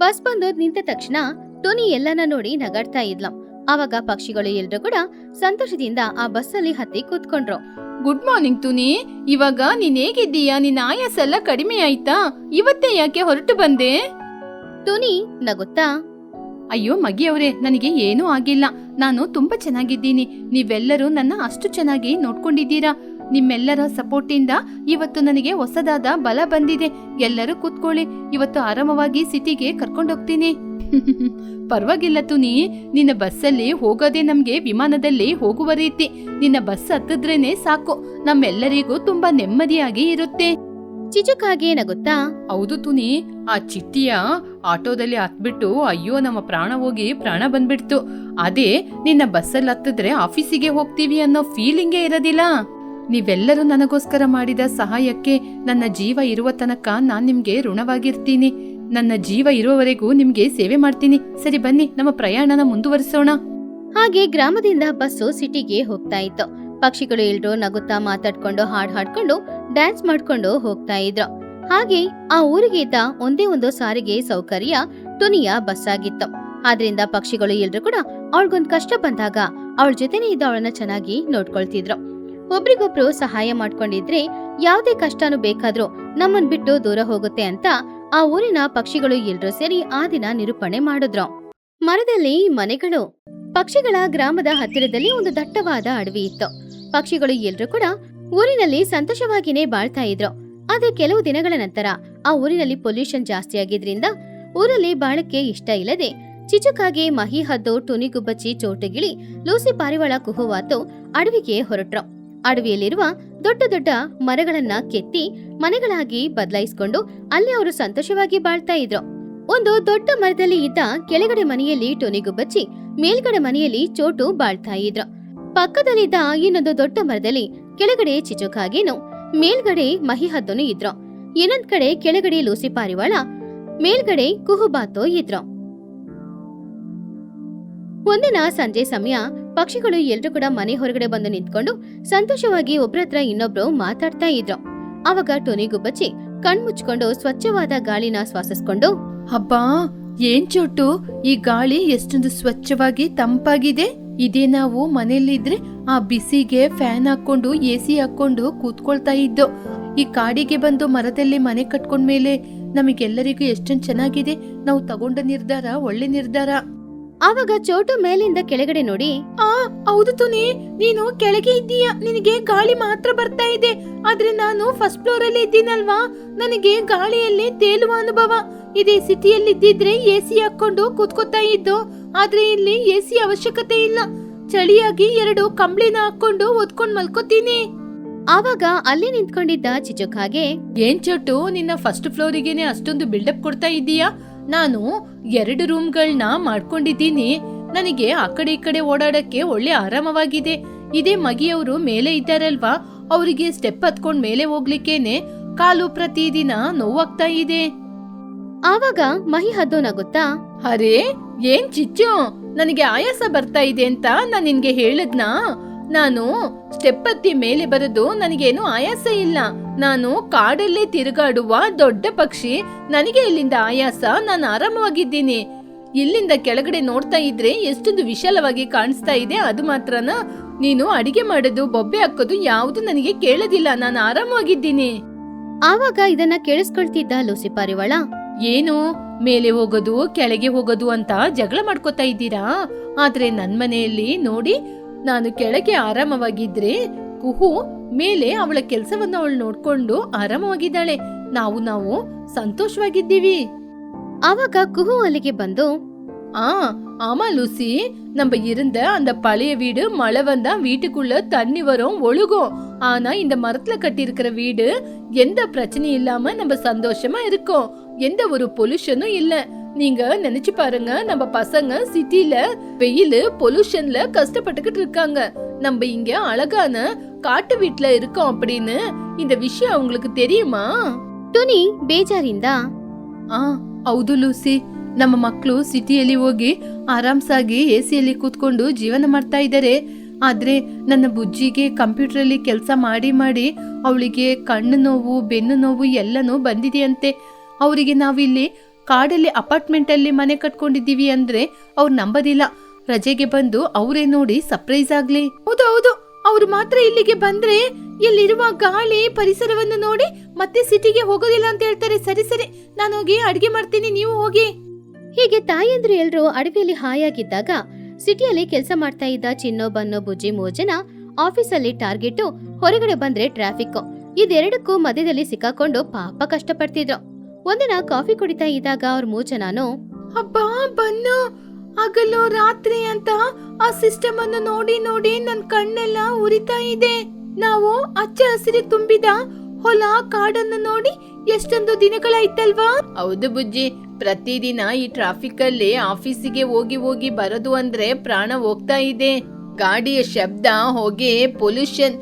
ಬಸ್ ಬಂದು ನಿಂತ ತಕ್ಷಣ ಟುನಿ ಎಲ್ಲನ ನೋಡಿ ನಗಾಡ್ತಾ ಇದ್ಲು. ಆವಾಗ ಪಕ್ಷಿಗಳು ಎಲ್ರು ಕೂಡ ಸಂತೋಷದಿಂದ ಆ ಬಸ್ ಅಲ್ಲಿ ಹತ್ತಿ ಕೂತ್ಕೊಂಡ್ರು. ಗುಡ್ ಮಾರ್ನಿಂಗ್ ತುನಿ, ಇವಾಗ ನೀನ್ ಹೇಗಿದ್ದೀಯಾ? ನಿನ್ನ ಆಯಾಸ ಎಲ್ಲ ಕಡಿಮೆ ಆಯ್ತಾ? ಇವತ್ತೇ ಯಾಕೆ ಹೊರಟು ಬಂದೆ? ಟುನಿ ನಗುತ್ತಾ, ಅಯ್ಯೋ ಮಗಿಯವ್ರೆ, ನನಗೆ ಏನೂ ಆಗಿಲ್ಲ, ನಾನು ತುಂಬಾ ಚೆನ್ನಾಗಿದ್ದೀನಿ. ನೀವೆಲ್ಲರೂ ನನ್ನ ಅಷ್ಟು ಚೆನ್ನಾಗಿ ನೋಡ್ಕೊಂಡಿದ್ದೀರಾ. ನಿಮ್ಮೆಲ್ಲರ ಸಪೋರ್ಟ್ ಇಂದ ಇವತ್ತು ನನಗೆ ಹೊಸದಾದ ಬಲ ಬಂದಿದೆ. ಎಲ್ಲರೂ ಕೂತ್ಕೊಳ್ಳಿ, ಇವತ್ತು ಆರಾಮವಾಗಿ ಸಿಟಿಗೆ ಕರ್ಕೊಂಡೋಗ್ತೀನಿ. ಪರವಾಗಿಲ್ಲ ತುನಿ, ನಿನ್ನ ಬಸ್ಸಲ್ಲಿ ಹೋಗೋದೇ ನಮ್ಗೆ ವಿಮಾನದಲ್ಲಿ ಹೋಗುವ ರೀತಿ. ನಿನ್ನ ಬಸ್ ಹತ್ತಿದ್ರೇನೆ ಸಾಕು, ನಮ್ಮೆಲ್ಲರಿಗೂ ತುಂಬಾ ನೆಮ್ಮದಿಯಾಗಿ ಇರುತ್ತೆ. ಚಿಚುಕಾಗೆ ನಗುತ್ತಾ, ಹೌದು ತುನಿ, ಆ ಚಿಟ್ಟಿಯ ಆಟೋದಲ್ಲಿ ಹತ್ಬಿಟ್ಟು ಅಯ್ಯೋ ನಮ್ಮ ಪ್ರಾಣ ಹೋಗಿ ಪ್ರಾಣ ಬಂದ್ಬಿಡ್ತು. ಅದೇ ನಿನ್ನ ಬಸ್ಸಲ್ಲಿ ಹತ್ತಿದ್ರೆ ಆಫೀಸಿಗೆ ಹೋಗ್ತೀವಿ ಅನ್ನೋ ಫೀಲಿಂಗೇ ಇರೋದಿಲ್ಲ. ನೀವೆಲ್ಲರೂ ನನಗೋಸ್ಕರ ಮಾಡಿದ ಸಹಾಯಕ್ಕೆ ನನ್ನ ಜೀವ ಇರುವ ತನಕ ನಾನ್ ನಿಮ್ಗೆ ಋಣವಾಗಿರ್ತೀನಿ. ನನ್ನ ಜೀವ ಇರುವವರೆಗೂ ನಿಮ್ಗೆ ಸೇವೆ ಮಾಡ್ತೀನಿ. ಸರಿ ಬನ್ನಿ, ನಮ್ಮ ಪ್ರಯಾಣನ ಮುಂದುವರಿಸೋಣ. ಹಾಗೆ ಗ್ರಾಮದಿಂದ ಬಸ್ಸು ಸಿಟಿಗೆ ಹೋಗ್ತಾ ಇತ್ತು. ಪಕ್ಷಿಗಳು ಎಲ್ರು ನಗುತ್ತಾ ಮಾತಾಡ್ಕೊಂಡು ಹಾಡ್ ಹಾಡ್ಕೊಂಡು ಡ್ಯಾನ್ಸ್ ಮಾಡ್ಕೊಂಡು ಹೋಗ್ತಾ ಇದ್ರು. ಹಾಗೆ ಆ ಊರಿಗೆ ಇದ್ದ ಒಂದೇ ಒಂದು ಸಾರಿಗೆ ಸೌಕರ್ಯ ಟುನಿಯ ಬಸ್ ಆಗಿತ್ತು. ಆದ್ರಿಂದ ಪಕ್ಷಿಗಳು ಎಲ್ರು ಕೂಡ ಅವಳಿಗೊಂದ್ ಕಷ್ಟ ಬಂದಾಗ ಅವಳ ಜೊತೆನೆ ಇದ್ದ ಅವಳನ್ನ ಚೆನ್ನಾಗಿ ನೋಡ್ಕೊಳ್ತಿದ್ರು. ಒಬ್ರಿಗೊಬ್ರು ಸಹಾಯ ಮಾಡ್ಕೊಂಡಿದ್ರೆ ಯಾವ್ದೇ ಕಷ್ಟನೂ ಬೇಕಾದ್ರೂ ನಮ್ಮನ್ ಬಿಟ್ಟು ದೂರ ಹೋಗುತ್ತೆ ಅಂತ ಆ ಊರಿನ ಪಕ್ಷಿಗಳು ಎಲ್ರೂ ಸೇರಿ ಆ ದಿನ ನಿರೂಪಣೆ ಮಾಡಿದ್ರು. ಮರದಲ್ಲಿ ಮನೆಗಳು. ಪಕ್ಷಿಗಳ ಗ್ರಾಮದ ಹತ್ತಿರದಲ್ಲಿ ಒಂದು ದಟ್ಟವಾದ ಅಡವಿ ಇತ್ತು. ಪಕ್ಷಿಗಳು ಎಲ್ರೂ ಕೂಡ ಊರಿನಲ್ಲಿ ಸಂತೋಷವಾಗಿನೇ ಬಾಳ್ತಾ ಇದ್ರು. ಆದ್ರೆ ಕೆಲವು ದಿನಗಳ ನಂತರ ಆ ಊರಿನಲ್ಲಿ ಪೊಲ್ಯೂಷನ್ ಜಾಸ್ತಿ ಆಗಿದ್ರಿಂದ ಊರಲ್ಲಿ ಬಾಳಕ್ಕೆ ಇಷ್ಟ ಇಲ್ಲದೆ ಚಿಚುಕಾಗೆ ಮಹಿ ಹದ್ದು ಟುನಿಗುಬ್ಬಚ್ಚಿ ಚೋಟಗಿಳಿ ಲೂಸಿ ಪಾರಿವಾಳ ಕುಹುವಾತು ಅಡವಿಗೆ ಹೊರಟ್ರು. ಅಡವಿಯಲ್ಲಿರುವ ದೊಡ್ಡ ದೊಡ್ಡ ಮರಗಳನ್ನ ಕೆತ್ತಿ ಮನೆಗಳಾಗಿ ಬದಲಾಯಿಸಿಕೊಂಡು ಅಲ್ಲಿ ಅವರು ಸಂತೋಷವಾಗಿ ಬಾಳ್ತಾ ಇದ್ರು. ಒಂದು ದೊಡ್ಡ ಮರದಲ್ಲಿ ಇದ್ದ ಕೆಳಗಡೆ ಮನೆಯಲ್ಲಿ ಟುನಿಗುಬ್ಬಚ್ಚಿ, ಮೇಲ್ಗಡೆ ಮನೆಯಲ್ಲಿ ಚೋಟು ಬಾಳ್ತಾ ಇದ್ರು. ಪಕ್ಕದಲ್ಲಿದ್ದ ಇನ್ನೊಂದು ದೊಡ್ಡ ಮರದಲ್ಲಿ ಕೆಳಗಡೆ ಚಿಚುಕಾಗೇನು, ಮೇಲ್ಗಡೆ ಮಹಿ ಹದ್ದನು ಇದ್ರು. ಇನ್ನೊಂದ್ ಕಡೆ ಕೆಳಗಡೆ ಲೂಸಿ ಪಾರಿವಾಳ, ಮೇಲ್ಗಡೆ ಕುಹುಬಾತೋ ಇದ್ರು. ಒಂದಿನ ಸಂಜೆ ಸಮಯ ಪಕ್ಷಿಗಳು ಎಲ್ರು ಕೂಡ ಮನೆ ಹೊರಗಡೆ ಬಂದು ನಿಂತ್ಕೊಂಡು ಸಂತೋಷವಾಗಿ ಒಬ್ರತ್ರ ಇನ್ನೊಬ್ರು ಮಾತಾಡ್ತಾ ಇದ್ರು. ಅವಾಗ ಟುನಿಗುಬ್ಬಚ್ಚಿ ಕಣ್ಮುಚ್ಕೊಂಡು ಸ್ವಚ್ಛವಾದ ಗಾಳಿನ ಶ್ವಾಸಿಸ್ಕೊಂಡು, ಹಬ್ಬಾ ಏನ್ ಚೋಟು, ಈ ಗಾಳಿ ಎಷ್ಟೊಂದು ಸ್ವಚ್ಛವಾಗಿ ತಂಪಾಗಿದೆ. ಇದೇ ನಾವು ಮನೆಯಲ್ಲಿದ್ರೆ ಆ ಬಿಸಿಗೆ ಫ್ಯಾನ್ ಹಾಕೊಂಡು ಎಸಿ ಹಾಕೊಂಡು ಕೂತ್ಕೊಳ್ತಾ ಇದ್ದೋ. ಈ ಕಾಡಿಗೆ ಬಂದು ಮರದಲ್ಲಿ ಮನೆ ಕಟ್ಕೊಂಡ್ಮೇಲೆ ನಮಗೆಲ್ಲರಿಗೂ ಎಷ್ಟೊಂದು ಚೆನ್ನಾಗಿದೆ. ನಾವು ತಗೊಂಡ ನಿರ್ಧಾರ ಒಳ್ಳೆ ನಿರ್ಧಾರ. ಆವಾಗ ಚೋಟು ಮೇಲಿಂದ ಕೆಳಗಡೆ ನೋಡಿ, ಹೌದು ತುನಿ, ನೀನು ಕೆಳಗೆ ಇದ್ದೀಯ, ನಿನಗೆ ಗಾಳಿ ಮಾತ್ರ ಬರ್ತಾ ಇದೆ. ಆದ್ರೆ ನಾನು ಫಸ್ಟ್ ಫ್ಲೋರ್ ಅಲ್ಲಿ ಇದ್ದೀನಲ್ವಾ, ನನಗೆ ಗಾಳಿಯಲ್ಲಿ ತೇಲುವ ಅನುಭವ. ಇದೇ ಸಿಟಿಯಲ್ಲಿ ಇದ್ದಿದ್ರೆ ಎಸಿ ಹಾಕೊಂಡು ಕೂತ್ಕೋತಾ ಇದ್ದು, ಆದ್ರೆ ಇಲ್ಲಿ ಎಸಿ ಅವಶ್ಯಕತೆ ಇಲ್ಲ. ಚಳಿಯಾಗಿ 2 ಕಂಬ್ಳಿನ ಹಾಕೊಂಡು ಒದ್ಕೊಂಡ್ ಮಲ್ಕೋತೀನಿ. ಆವಾಗ ಅಲ್ಲಿ ನಿಂತ್ಕೊಂಡಿದ್ದ ಚಿಚುಕಾಗೆ, ಏನ್ ಚೋಟು, ನಿನ್ನ ಫಸ್ಟ್ ಫ್ಲೋರಿಗೆನೆ ಅಷ್ಟೊಂದು ಬಿಲ್ಡಪ್ ಕೊಡ್ತಾ ಇದ್ದೀಯಾ? ನಾನು 2 ರೂಮ್ಗಳನ್ನ ಮಾಡ್ಕೊಂಡಿದ್ದೀನಿ. ನನಗೆ ಆ ಕಡೆ ಈ ಕಡೆ ಓಡಾಡಕ್ಕೆ ಒಳ್ಳೆ ಆರಾಮವಾಗಿದೆ. ಇದೇ ಮಗಿಯವರು ಮೇಲೆ ಇದ್ದಾರಲ್ವಾ, ಅವರಿಗೆ ಸ್ಟೆಪ್ ಹತ್ಕೊಂಡ್ ಮೇಲೆ ಹೋಗ್ಲಿಕ್ಕೇನೆ ಕಾಲು ಪ್ರತಿದಿನ ನೋವಾಗ್ತಾ ಇದೆ. ಆವಾಗ ಮಹಿ ಹದ್ದು ನಗುತ್ತಾ, ಅರೆ ಏನ್ ಚಿಚ್ಚು, ನನಗೆ ಆಯಾಸ ಬರ್ತಾ ಇದೆ ಅಂತ ನಾನ್ ನಿನ್ಗೆ ಹೇಳಿದ್ನಾ? ನಾನು ಸ್ಟೆಪ್ ಹತ್ತಿ ಮೇಲೆ ಬರೋದು ನನಗೇನು ಆಯಾಸ ಇಲ್ಲ. ನಾನು ಕಾಡಲ್ಲೇ ತಿರುಗಾಡುವ ದೊಡ್ಡ ಪಕ್ಷಿ. ನನಗೆ ಇಲ್ಲಿಂದ ಆಯಾಸ, ನಾನು ಆರಾಮವಾಗಿದ್ದೀನಿ. ಇಲ್ಲಿಂದ ಕೆಳಗಡೆ ನೋಡ್ತಾ ಇದ್ರೆ ಎಷ್ಟೊಂದು ವಿಶಾಲವಾಗಿ ಕಾಣಿಸ್ತಾ ಇದೆ. ಅದು ಮಾತ್ರನಾ, ನೀನು ಅಡಿಗೆ ಮಾಡೋದು ಬೊಬ್ಬೆ ಹಾಕೋದು ಯಾವುದು ನನಗೆ ಕೇಳೋದಿಲ್ಲ. ನಾನು ಆರಾಮವಾಗಿದ್ದೀನಿ. ಆವಾಗ ಇದನ್ನ ಕೇಳಿಸ್ಕೊಳ್ತಿದ್ದ ಲೂಸಿ ಪಾರಿವಾಳ, ಏನು ಮೇಲೆ ಹೋಗೋದು ಕೆಳಗೆ ಹೋಗೋದು ಅಂತ ಜಗಳ ಮಾಡ್ಕೋತಾ ಇದ್ದೀರಾ? ಆದ್ರೆ ನನ್ ಮನೆಯಲ್ಲಿ ನೋಡಿ, ನಾನು ಕೆಳಗೆ ಆರಾಮವಾಗಿದ್ರೆ ಕುಹು ಮೇಲೆ ಅವಳ ಕೆಲ್ಸವನ್ನ ಅವಳು ನೋಡ್ಕೊಂಡು ಆರಾಮವಾಗಿದ್ದಾಳೆ. ನಾವು ಸಂತೋಷವಾಗಿದ್ದೀವಿ. ಆವಾಗ ಕುಹು ಅಲ್ಲಿಗೆ ಬಂದು, ஆமா லூசி, நம்ம இருந்த அந்த பழைய வீடு மழை வந்தா வீட்டுக்குள்ள தண்ணி வரும், ஒழுகும். ஆனா இந்த மரத்துல கட்டி இருக்கிற வீடு எந்த பிரச்சனையும் இல்லாம நம்ம சந்தோஷமா இருக்கோம். எந்த ஒரு பொல்யூஷனும் இல்ல. நீங்க நினைச்சு பாருங்க, நம்ம பசங்க சிட்டில வெயில் பொல்யூஷன்ல கஷ்டப்பட்டுக்கிட்டு இருக்காங்க. நம்ம இங்க அழகான காட்டு வீட்டுல இருக்கோம் அப்படின்னு இந்த விஷயம் அவங்களுக்கு தெரியுமா? ಟುನಿ ಬೇಜಾರಿಂದ, ಹೌದು ಲೂಸಿ, ನಮ್ಮ ಮಕ್ಕಳು ಸಿಟಿಯಲ್ಲಿ ಹೋಗಿ ಆರಾಮ್ಸಾಗಿ ಎಸಿಯಲ್ಲಿ ಕೂತ್ಕೊಂಡು ಜೀವನ ಮಾಡ್ತಾ ಇದ್ದಾರೆ. ಆದ್ರೆ ನನ್ನ ಬುಜ್ಜಿಗೆ ಕಂಪ್ಯೂಟರ್ ಅಲ್ಲಿ ಕೆಲಸ ಮಾಡಿ ಮಾಡಿ ಅವಳಿಗೆ ಕಣ್ಣು ನೋವು, ಬೆನ್ನು ನೋವು ಎಲ್ಲನೂ ಬಂದಿದೆಯಂತೆ. ಅವರಿಗೆ ನಾವಿಲ್ಲಿ ಕಾಡಲ್ಲಿ ಅಪಾರ್ಟ್ಮೆಂಟ್ ಅಲ್ಲಿ ಮನೆ ಕಟ್ಕೊಂಡಿದ್ದೀವಿ ಅಂದ್ರೆ ಅವ್ರು ನಂಬದಿಲ್ಲ. ರಜೆಗೆ ಬಂದು ಅವರೇ ನೋಡಿ ಸರ್ಪ್ರೈಸ್ ಆಗ್ಲಿ. ಹೌದು, ಅವ್ರು ಮಾತ್ರ ಇಲ್ಲಿಗೆ ಬಂದ್ರೆ ಇಲ್ಲಿರುವ ಗಾಳಿ ಪರಿಸರವನ್ನು ನೋಡಿ ಮತ್ತೆ ಸಿಟಿಗೆ ಹೋಗೋದಿಲ್ಲ ಅಂತ ಹೇಳ್ತಾರೆ. ಸರಿ, ನಾನು ಹೋಗಿ ಅಡಿಗೆ ಮಾಡ್ತೀನಿ, ನೀವು ಹೋಗಿ. ಹೀಗೆ ತಾಯಂದ್ರು ಎಲ್ರು ಅಡವಿಯಲ್ಲಿ ಹಾಯಾಗಿದ್ದಾಗ ಸಿಟಿಯಲ್ಲಿ ಕೆಲಸ ಮಾಡ್ತಾ ಇದ್ದ ಚಿನ್ನೋ, ಬನ್ನೋ, ಬುಜ್ಜಿ 3 ಜನ ಆಫೀಸಲ್ಲಿ ಟಾರ್ಗೆಟ್, ಹೊರಗಡೆ ಬಂದ್ರೆ ಟ್ರಾಫಿಕ್, ಇದೆರಡಕ್ಕೂ ಮಧ್ಯದಲ್ಲಿ ಸಿಕ್ಕಾಕೊಂಡು ಪಾಪ ಕಷ್ಟಪಡ್ತಿದ್ರು. ಒಂದಿನ ಕಾಫಿ ಕುಡಿತಾ ಇದ್ದಾಗ ಅವ್ರ 3 ಜನನು, ಅಬ್ಬಾ ಬನ್ನು, ಹಗಲು ರಾತ್ರಿ ಅಂತ ಆ ಸಿಸ್ಟಮ್ ಅನ್ನು ನೋಡಿ ನೋಡಿ ನನ್ ಕಣ್ಣೆಲ್ಲ ಉರಿತಾ ಇದೆ. ನಾವು ಹಚ್ಚ ಹಸಿರು ತುಂಬಿದ ಹೊಲ ಕಾಡನ್ನು ನೋಡಿ ಎಷ್ಟೊಂದು ದಿನಗಳಾಯ್ತಲ್ವಾ? ಹೌದು ಬುಜ್ಜಿ, ಪ್ರತಿದಿನ ಈ ಟ್ರಾಫಿಕ್ ಅಲ್ಲಿ ಆಫೀಸಿಗೆ ಹೋಗಿ ಬರೋದು ಅಂದ್ರೆ ಪ್ರಾಣ ಹೋಗ್ತಾ ಇದೆ. ಗಾಡಿಯ ಶಬ್ದ, ಹೊಗೆ, ಪೊಲ್ಯೂಷನ್,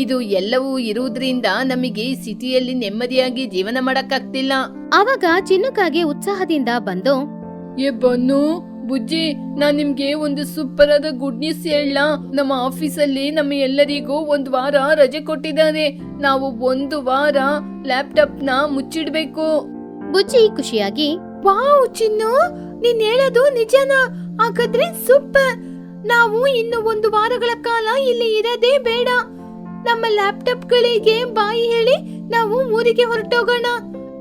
ಇದು ಎಲ್ಲವೂ ಇರುವುದರಿಂದ ನಮಗೆ ಈ ಸಿಟಿಯಲ್ಲಿ ನೆಮ್ಮದಿಯಾಗಿ ಜೀವನ ಮಾಡಕ್ಕಾಗ್ತಿಲ್ಲ. ಆವಾಗ ಚಿನ್ನಕ್ಕಾಗಿ ಉತ್ಸಾಹದಿಂದ ಬಂದು, ಬನ್ನು ಬುಜ್ಜಿ, ನಾನ್ ನಿಮ್ಗೆ ಒಂದು ಸೂಪರ್ ಆದ ಗುಡ್ ನ್ಯೂಸ್ ಹೇಳ. ನಮ್ಮ ಆಫೀಸಲ್ಲಿ ನಮ್ಮ ಎಲ್ಲರಿಗೂ 1 ವಾರ ರಜೆ ಕೊಟ್ಟಿದ್ದಾರೆ. ನಾವು 1 ವಾರ ಲ್ಯಾಪ್ಟಾಪ್ ನ ಮುಚ್ಚಿಡ್ಬೇಕು. ಬುಜ್ಜಿ ಖುಷಿಯಾಗಿ, ವಾವ್ ಚಿನ್ನು, ನೀನ್ ಹೇಳೋದು ನಿಜನಾ? ಹಾಗಾದ್ರೆ ಸೂಪರ್. ನಾವು ಇನ್ನು 1 ವಾರಗಳ ಕಾಲ ಇಲ್ಲಿ ಇರದೇ ಬೇಡ. ನಮ್ಮ ಲ್ಯಾಪ್ಟಾಪ್ ಗಳಿಗೆ ಬಾಯಿ ಹೇಳಿ ನಾವು ಊರಿಗೆ ಹೊರಟೋಗೋಣ.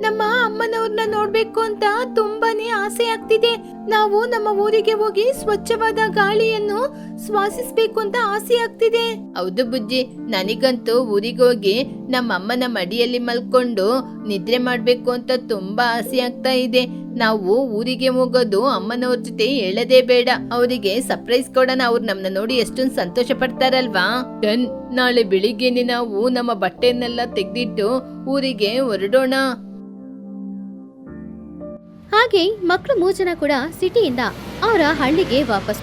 ನಮ್ಮ ಅಮ್ಮನವ್ರನ್ನ ನೋಡ್ಬೇಕು ಅಂತ ತುಂಬಾನೇ ಆಸೆ ಆಗ್ತಿದೆ. ನಾವು ನಮ್ಮ ಊರಿಗೆ ಹೋಗಿ ಸ್ವಚ್ಛವಾದ ಗಾಳಿಯನ್ನು ಶ್ವಾಸಿಸ್ಬೇಕು ಅಂತ ಆಸೆ ಆಗ್ತಿದೆ. ಹೌದು ಬುಜ್ಜಿ, ನನಗಂತೂ ಊರಿಗೆ ಹೋಗಿ ನಮ್ಮ ಅಮ್ಮನ ಮಡಿಯಲ್ಲಿ ಮಲ್ಕೊಂಡು ನಿದ್ರೆ ಮಾಡ್ಬೇಕು ಅಂತ ತುಂಬಾ ಆಸೆ ಆಗ್ತಾ ಇದೆ. ನಾವು ಊರಿಗೆ ಹೋಗೋದು ಅಮ್ಮನವ್ರ ಜೊತೆ ಹೇಳದೇ ಬೇಡ, ಅವರಿಗೆ ಸರ್ಪ್ರೈಸ್ ಕೊಡೋಣ. ಅವ್ರು ನಮ್ಮನ್ನ ನೋಡಿ ಎಷ್ಟೊಂದು ಸಂತೋಷ ಪಡ್ತಾರಲ್ವಾ. ನಾಳೆ ಬೆಳಿಗ್ಗೆನೆ ನಾವು ನಮ್ಮ ಬಟ್ಟೆನೆಲ್ಲ ತೆಗೆದಿಟ್ಟು ಊರಿಗೆ ಹೊರಡೋಣ. ಹಾಗೆ ಮಕ್ಕಳು 3 ಜನ ಕೂಡ ಸಿಟಿಯಿಂದ ಅವರ ಹಳ್ಳಿಗೆ ವಾಪಸ್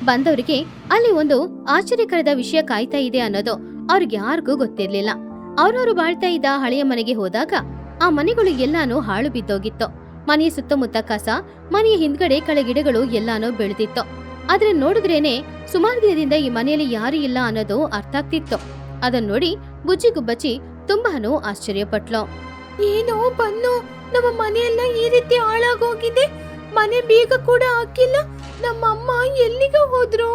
ಬಂದವರಿಗೆ ಅಲ್ಲಿ ಒಂದು ಆಶ್ಚರ್ಯಕರದ ವಿಷಯ ಕಾಯ್ತಾ ಇದೆ ಅನ್ನೋದು ಅವ್ರಿಗೆ ಯಾರಿಗೂ ಗೊತ್ತಿರ್ಲಿಲ್ಲ. ಅವ್ರವ್ರು ಬಾಳ್ತಾ ಇದ್ದ ಹಳೆಯ ಮನೆಗೆ ಹೋದಾಗ ಆ ಮನೆಗಳು ಎಲ್ಲಾನು ಹಾಳು ಬಿದ್ದೋಗಿತ್ತು. ಮನೆಯ ಸುತ್ತಮುತ್ತ ಕಸ, ಮನೆಯ ಹಿಂದ್ಗಡೆ ಕೆಳಗಿಡಗಳು ಎಲ್ಲಾನು ಬೆಳೆದಿತ್ತು. ಆದ್ರೆ ನೋಡಿದ್ರೇನೆ ಸುಮಾರು ದಿನದಿಂದ ಈ ಮನೆಯಲ್ಲಿ ಯಾರು ಇಲ್ಲ ಅನ್ನೋದು ಅರ್ಥ ಆಗ್ತಿತ್ತು. ಅದನ್ನ ನೋಡಿ ಬುಜ್ಜಿ ಗುಬ್ಬಚ್ಚಿ ತುಂಬಾನು ಆಶ್ಚರ್ಯಪಟ್ಲು. ಏನೋ ಬನ್ನು, ನಮ್ಮ ಮನೆಯೆಲ್ಲ ಈ ರೀತಿ ಹಾಳಾಗೋಗಿದೆ. ಮನೆ ಬೀಗ ಕೂಡ ಹಾಕಿಲ್ಲ. ನಮ್ಮ ಅಮ್ಮ ಎಲ್ಲಿಗ ಹೋದ್ರು?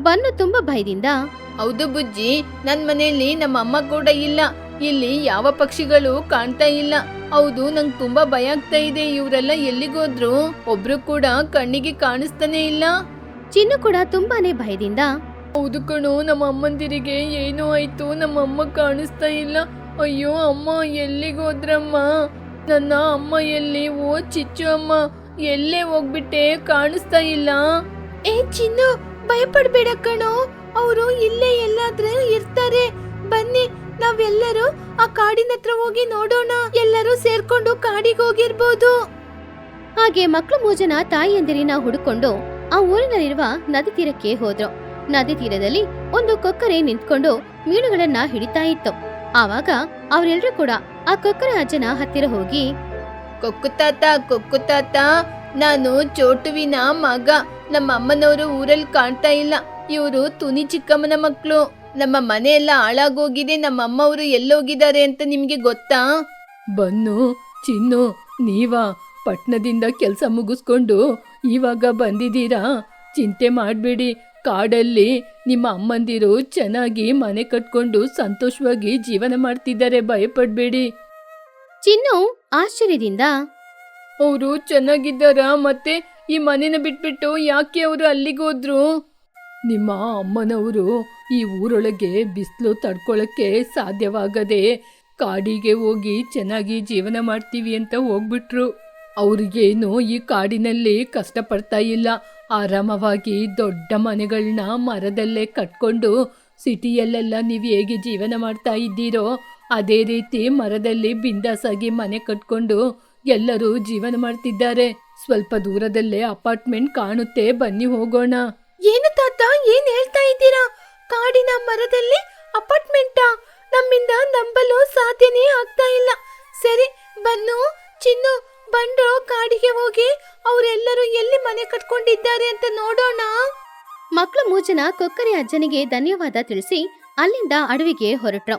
ಬನ್ನು ತುಂಬಾ ಭಯದಿಂದ, ಹೌದು ಬುಜ್ಜಿ, ನನ್ ಮನೆಯಲ್ಲಿ ನಮ್ಮ ಅಮ್ಮ ಕೂಡ ಇಲ್ಲ. ಇಲ್ಲಿ ಯಾವ ಪಕ್ಷಿಗಳು ಕಾಣ್ತಾ ಇಲ್ಲ. ಹೌದು, ನಂಗೆ ತುಂಬಾ ಭಯ ಆಗ್ತಾ ಇದೆ. ಇವರೆಲ್ಲ ಎಲ್ಲಿಗೋದ್ರು? ಒಬ್ರು ಕೂಡ ಕಣ್ಣಿಗೆ ಕಾಣಿಸ್ತಾನೆ ಇಲ್ಲ. ಚಿನ್ನು ಕೂಡ ತುಂಬಾನೇ ಭಯದಿಂದ, ಹೌದು ಕಣೋ, ನಮ್ಮ ಅಮ್ಮಂದಿರಿಗೆ ಏನೋ ಆಯ್ತು. ನಮ್ಮ ಅಮ್ಮ ಕಾಣಿಸ್ತಾ ಇಲ್ಲ. ಅಯ್ಯೋ ಅಮ್ಮ ಎಲ್ಲಿಗೋದ್ರಮ್ಮ? ನನ್ನ ಅಮ್ಮ ಎಲ್ಲಿ? ಓ ಚಿಚ್ಚು ಅಮ್ಮ, ಎಲ್ಲೇ ಹೋಗ್ಬಿಟ್ಟೆ? ಕಾಣಿಸ್ತಾ ಇಲ್ಲ. ಏ ಚಿನ್ನು, ಭಯ ಪಡ್ಬೇಡ ಕಣೋ, ಅವರು ಇಲ್ಲೇ ಎಲ್ಲಾದ್ರೂ ಇರ್ತಾರೆ. ಬನ್ನಿ, ನಾವೆಲ್ಲರೂ ಆ ಕಾಡಿನ ಹತ್ರ ಹೋಗಿ ನೋಡೋಣ. ಎಲ್ಲರೂ ಸೇರ್ಕೊಂಡು ಕಾಡಿಗೆ ಹೋಗಿರ್ಬೋದು. ಹಾಗೆ ಮಕ್ಕಳು 3 ಜನ ತಾಯಿಯಂದಿರಿನ ಹುಡುಕೊಂಡು ಆ ಊರಿನಲ್ಲಿರುವ ನದಿ ತೀರಕ್ಕೆ ಹೋದ್ರು. ನದಿ ತೀರದಲ್ಲಿ ಒಂದು ಕೊಕ್ಕರೆ ನಿಂತ್ಕೊಂಡು ಮೀನುಗಳನ್ನ ಹಿಡಿತಾ ಇತ್ತು. ಆವಾಗ ಅವರೆಲ್ಲರೂ ಕೂಡ ಆ ಕೊಕ್ಕರೆ ಅಜ್ಜನ ಹತ್ತಿರ ಹೋಗಿ, ಕೊಕ್ಕು ತಾತ, ನಾನು ಚೋಟುವಿನ ಮಗ. ನಮ್ಮ ಅಮ್ಮನವರು ಊರಲ್ಲಿ ಕಾಣ್ತಾ ಇಲ್ಲ. ಇವರು ತುನಿ ಚಿಕ್ಕಮ್ಮನ ಮಕ್ಕಳು. ನಮ್ಮ ಮನೆ ಎಲ್ಲ ಹಾಳಾಗೋಗಿದೆ. ನಮ್ಮ ಅಮ್ಮವರು ಎಲ್ಲೋಗಿದ್ದಾರೆ ಅಂತ ನಿಮ್ಗೆ ಗೊತ್ತಾ? ಬನ್ನು, ಚಿನ್ನು, ನೀವಾ ಪಟ್ನದಿಂದ ಕೆಲಸ ಮುಗಿಸ್ಕೊಂಡು ಇವಾಗ ಬಂದಿದ್ದೀರಾ? ಚಿಂತೆ ಮಾಡಬೇಡಿ, ಕಾಡಲ್ಲಿ ನಿಮ್ಮ ಅಮ್ಮಂದಿರು ಚೆನ್ನಾಗಿ ಮನೆ ಕಟ್ಕೊಂಡು ಸಂತೋಷವಾಗಿ ಜೀವನ ಮಾಡ್ತಿದ್ದಾರೆ. ಭಯಪಡ್ಬೇಡಿ. ಚಿನ್ನು ಆಶ್ಚರ್ಯದಿಂದ, ಅವರು ಚೆನ್ನಾಗಿದ್ದಾರ? ಮತ್ತೆ ಈ ಮನೆನ ಬಿಟ್ಬಿಟ್ಟು ಯಾಕೆ ಅವರು ಅಲ್ಲಿಗೋದ್ರು? ನಿಮ್ಮ ಅಮ್ಮನವರು ಈ ಊರೊಳಗೆ ಬಿಸಿಲು ತಡ್ಕೊಳಕ್ಕೆ ಸಾಧ್ಯವಾಗದೆ ಕಾಡಿಗೆ ಹೋಗಿ ಚೆನ್ನಾಗಿ ಜೀವನ ಮಾಡ್ತೀವಿ ಅಂತ ಹೋಗ್ಬಿಟ್ರು. ಅವ್ರಿಗೇನು ಈ ಕಾಡಿನಲ್ಲಿ ಕಷ್ಟಪಡ್ತಾ ಇಲ್ಲ. ಆರಾಮವಾಗಿ ದೊಡ್ಡ ಮನೆಗಳನ್ನ ಮರದಲ್ಲೇ ಕಟ್ಕೊಂಡು ಸಿಟಿಯಲ್ಲೆಲ್ಲ ನೀವು ಹೇಗೆ ಜೀವನ ಮಾಡ್ತಾ ಇದ್ದೀರೋ ಅದೇ ರೀತಿ ಮರದಲ್ಲಿ ಬಿಂದಾಸಾಗಿ ಮನೆ ಕಟ್ಕೊಂಡು ಎಲ್ಲರೂ ಜೀವನ ಮಾಡ್ತಿದ್ದಾರೆ. ಸ್ವಲ್ಪ ದೂರದಲ್ಲೇ ಅಪಾರ್ಟ್ಮೆಂಟ್ ಕಾಣುತ್ತೆ, ಬನ್ನಿ ಹೋಗೋಣ. ಏನು ತಾತ, ಏನ್ ಹೇಳ್ತಾ ಇದ್ದೀರಾ? ಕಾಡಿನ ಮರದಲ್ಲಿ ಅಪಾರ್ಟ್ಮೆಂಟಾ? ನಮ್ಮಿಂದ ನಂಬಲು ಸಾಧ್ಯನೇ ಆಗ್ತಾ ಇಲ್ಲ. ಸರಿ ಬನ್ನು, ಚಿನ್ನು, ಬಂದ್ರು ಕಾಡಿಗೆ ಹೋಗಿ ಅವರೆಲ್ಲರೂ ಎಲ್ಲಿ ಮನೆ ಕಟ್ಕೊಂಡಿದ್ದಾರೆ ಅಂತ ನೋಡೋಣ. ಮಕ್ಕಳು 3 ಜನ ಕೊಕ್ಕರೆ ಅಜ್ಜನಿಗೆ ಧನ್ಯವಾದ ತಿಳಿಸಿ ಅಲ್ಲಿಂದ ಅಡವಿಗೆ ಹೊರಟ್ರು.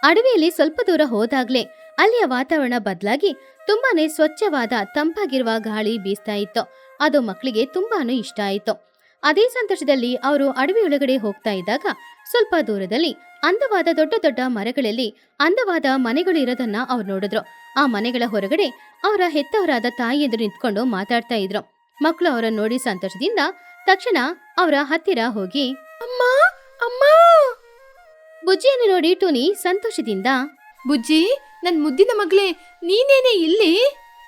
ಅಡವಿಯಲ್ಲಿ ಸ್ವಲ್ಪ ದೂರ ಹೋದಾಗ್ಲೇ ಅಲ್ಲಿಯ ವಾತಾವರಣ ಬದಲಾಗಿ ತುಂಬಾನೇ ಸ್ವಚ್ಛವಾದ ತಂಪಾಗಿರುವ ಗಾಳಿ ಬೀಸ್ತಾ ಇತ್ತು. ಅದು ಮಕ್ಕಳಿಗೆ ತುಂಬಾನು ಇಷ್ಟ ಆಯಿತು. ಅದೇ ಸಂತೋಷದಲ್ಲಿ ಅವರು ಅಡವಿಯೊಳಗಡೆ ಹೋಗ್ತಾ ಇದ್ದಾಗ ಸ್ವಲ್ಪ ದೂರದಲ್ಲಿ ಅಂದವಾದ ದೊಡ್ಡ ದೊಡ್ಡ ಮರಗಳಲ್ಲಿ ಅಂದವಾದ ಮನೆಗಳು ಇರೋದನ್ನ ಅವ್ರು ನೋಡಿದ್ರು. ಆ ಮನೆಗಳ ಹೊರಗಡೆ ಅವರ ಹೆತ್ತವರಾದ ತಾಯಿ ಎದುರು ನಿಂತ್ಕೊಂಡು ಮಾತಾಡ್ತಾ ಇದ್ರು. ಮಕ್ಕಳು ಅವರನ್ನು ನೋಡಿ ಸಂತೋಷದಿಂದ ತಕ್ಷಣ ಅವರ ಹತ್ತಿರ ಹೋಗಿ, ಅಮ್ಮ ಅಮ್ಮ. ಬುಜ್ಜಿಯನ್ನು ನೋಡಿ ಟೂನಿ ಸಂತೋಷದಿಂದ, ಬುಜ್ಜಿ, ನನ್ ಮುದ್ದಿನ ಮಗಳೇ, ನೀನೇನೆ ಇಲ್ಲಿ?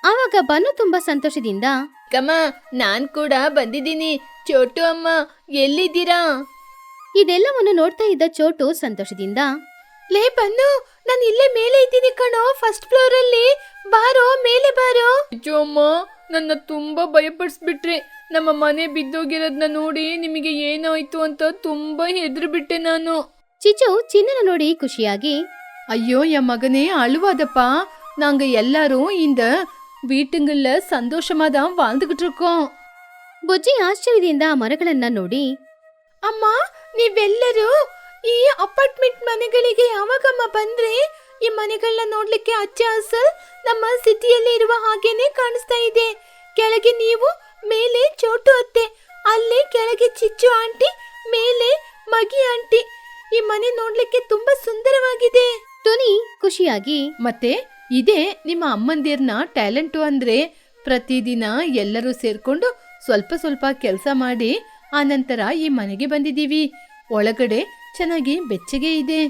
ಆವಾಗ ಬನ್ನು ತುಂಬಾ ಸಂತೋಷದಿಂದ, ಕಮ್ಮ, ನಾನ್ ಕೂಡ ಬಂದಿದ್ದೀನಿ. ಚೋಟು ಅಮ್ಮ ಎಲ್ಲಿದ್ದೀರಾ? ಇದೆಲ್ಲವನ್ನು ನೋಡ್ತಾ ಇದ್ದ ಚೋಟು ಸಂತೋಷದಿಂದ, ಲೇ ಬನ್ನು, ನಾನು ಇಲ್ಲೇ ಮೇಲೆ ಇದ್ದೀನಿ ಕಣೋ, ಫಸ್ಟ್ ಫ್ಲೋರ್ ಅಲ್ಲಿ. ಬಾರೋ, ಮೇಲೆ ಬಾರೋ. ಅಮ್ಮ, ನನ್ನ ತುಂಬಾ ಭಯಪಡಿಸ್ಬಿಟ್ರಿ. ನಮ್ಮ ಮನೆ ಬಿದ್ದೋಗಿರೋದನ್ನ ನೋಡಿ ನಿಮಗೆ ಏನಾಯ್ತು ಅಂತ ತುಂಬಾ ಹೆದ್ರು ಬಿಟ್ಟೆ ನಾನು. ಚಿಚ್ಚು ಚಿನ್ನನ ನೋಡಿ ಖುಷಿಯಾಗಿ, ஐயோ என் மகனே அழுவாதப்பா, நாங்க எல்லாரும் இந்த வீட்டுங்கள்ல சந்தோஷமா தான் வாழ்ந்துகிட்டு இருக்கோம். ಬುಜ್ಜಿ ಆಶ್ಚರ್ಯದಿಂದ ಮರಗಳನ್ನ ನೋಡಿ, ಅಮ್ಮ, ನೀವೆಲ್ಲರೂ ಈ ಅಪಾರ್ಟ್ಮೆಂಟ್ ಮನೆಗಳಿಗೆ ಯಾವಾಗಮ್ಮ ಬಂದ್ರೆ? ಈ ಮನೆಗಳನ್ನ ನೋಡ್ಲಿಕ್ಕೆ ಹಚ್ಚ ಹಸಲ್ ನಮ್ಮ ಸಿಟಿಯಲ್ಲಿ ಇರುವ ಹಾಗೇನೆ ಕಾಣಿಸ್ತಾ ಇದೆ. ಕೆಳಗೆ ನೀವು, ಮೇಲೆ ಚೋಟು ಅತ್ತೆ, ಅಲ್ಲಿ ಕೆಳಗೆ ಚಿಚ್ಚು ಆಂಟಿ, ಮೇಲೆ ಮಗಿ ಆಂಟಿ. ಈ ಮನೆ ನೋಡ್ಲಿಕ್ಕೆ ತುಂಬಾ ಸುಂದರವಾಗಿದೆ. ಟುನಿ ಖುಷಿಯಾಗಿ, ಮತ್ತೆ ಇದೇ ನಿಮ್ಮ ಅಮ್ಮಂದಿರ್ನ ಟ್ಯಾಲೆಂಟು ಅಂದ್ರೆ. ಪ್ರತಿದಿನ ಎಲ್ಲರೂ ಸೇರ್ಕೊಂಡು ಸ್ವಲ್ಪ ಸ್ವಲ್ಪ ಕೆಲಸ ಮಾಡಿ ಆನಂತರ ಈ ಮನೆಗೆ ಬಂದಿದ್ದೀವಿ. ಒಳಗಡೆ ಚೆನ್ನಾಗಿ ಬೆಚ್ಚಗೆ ಇದೆ,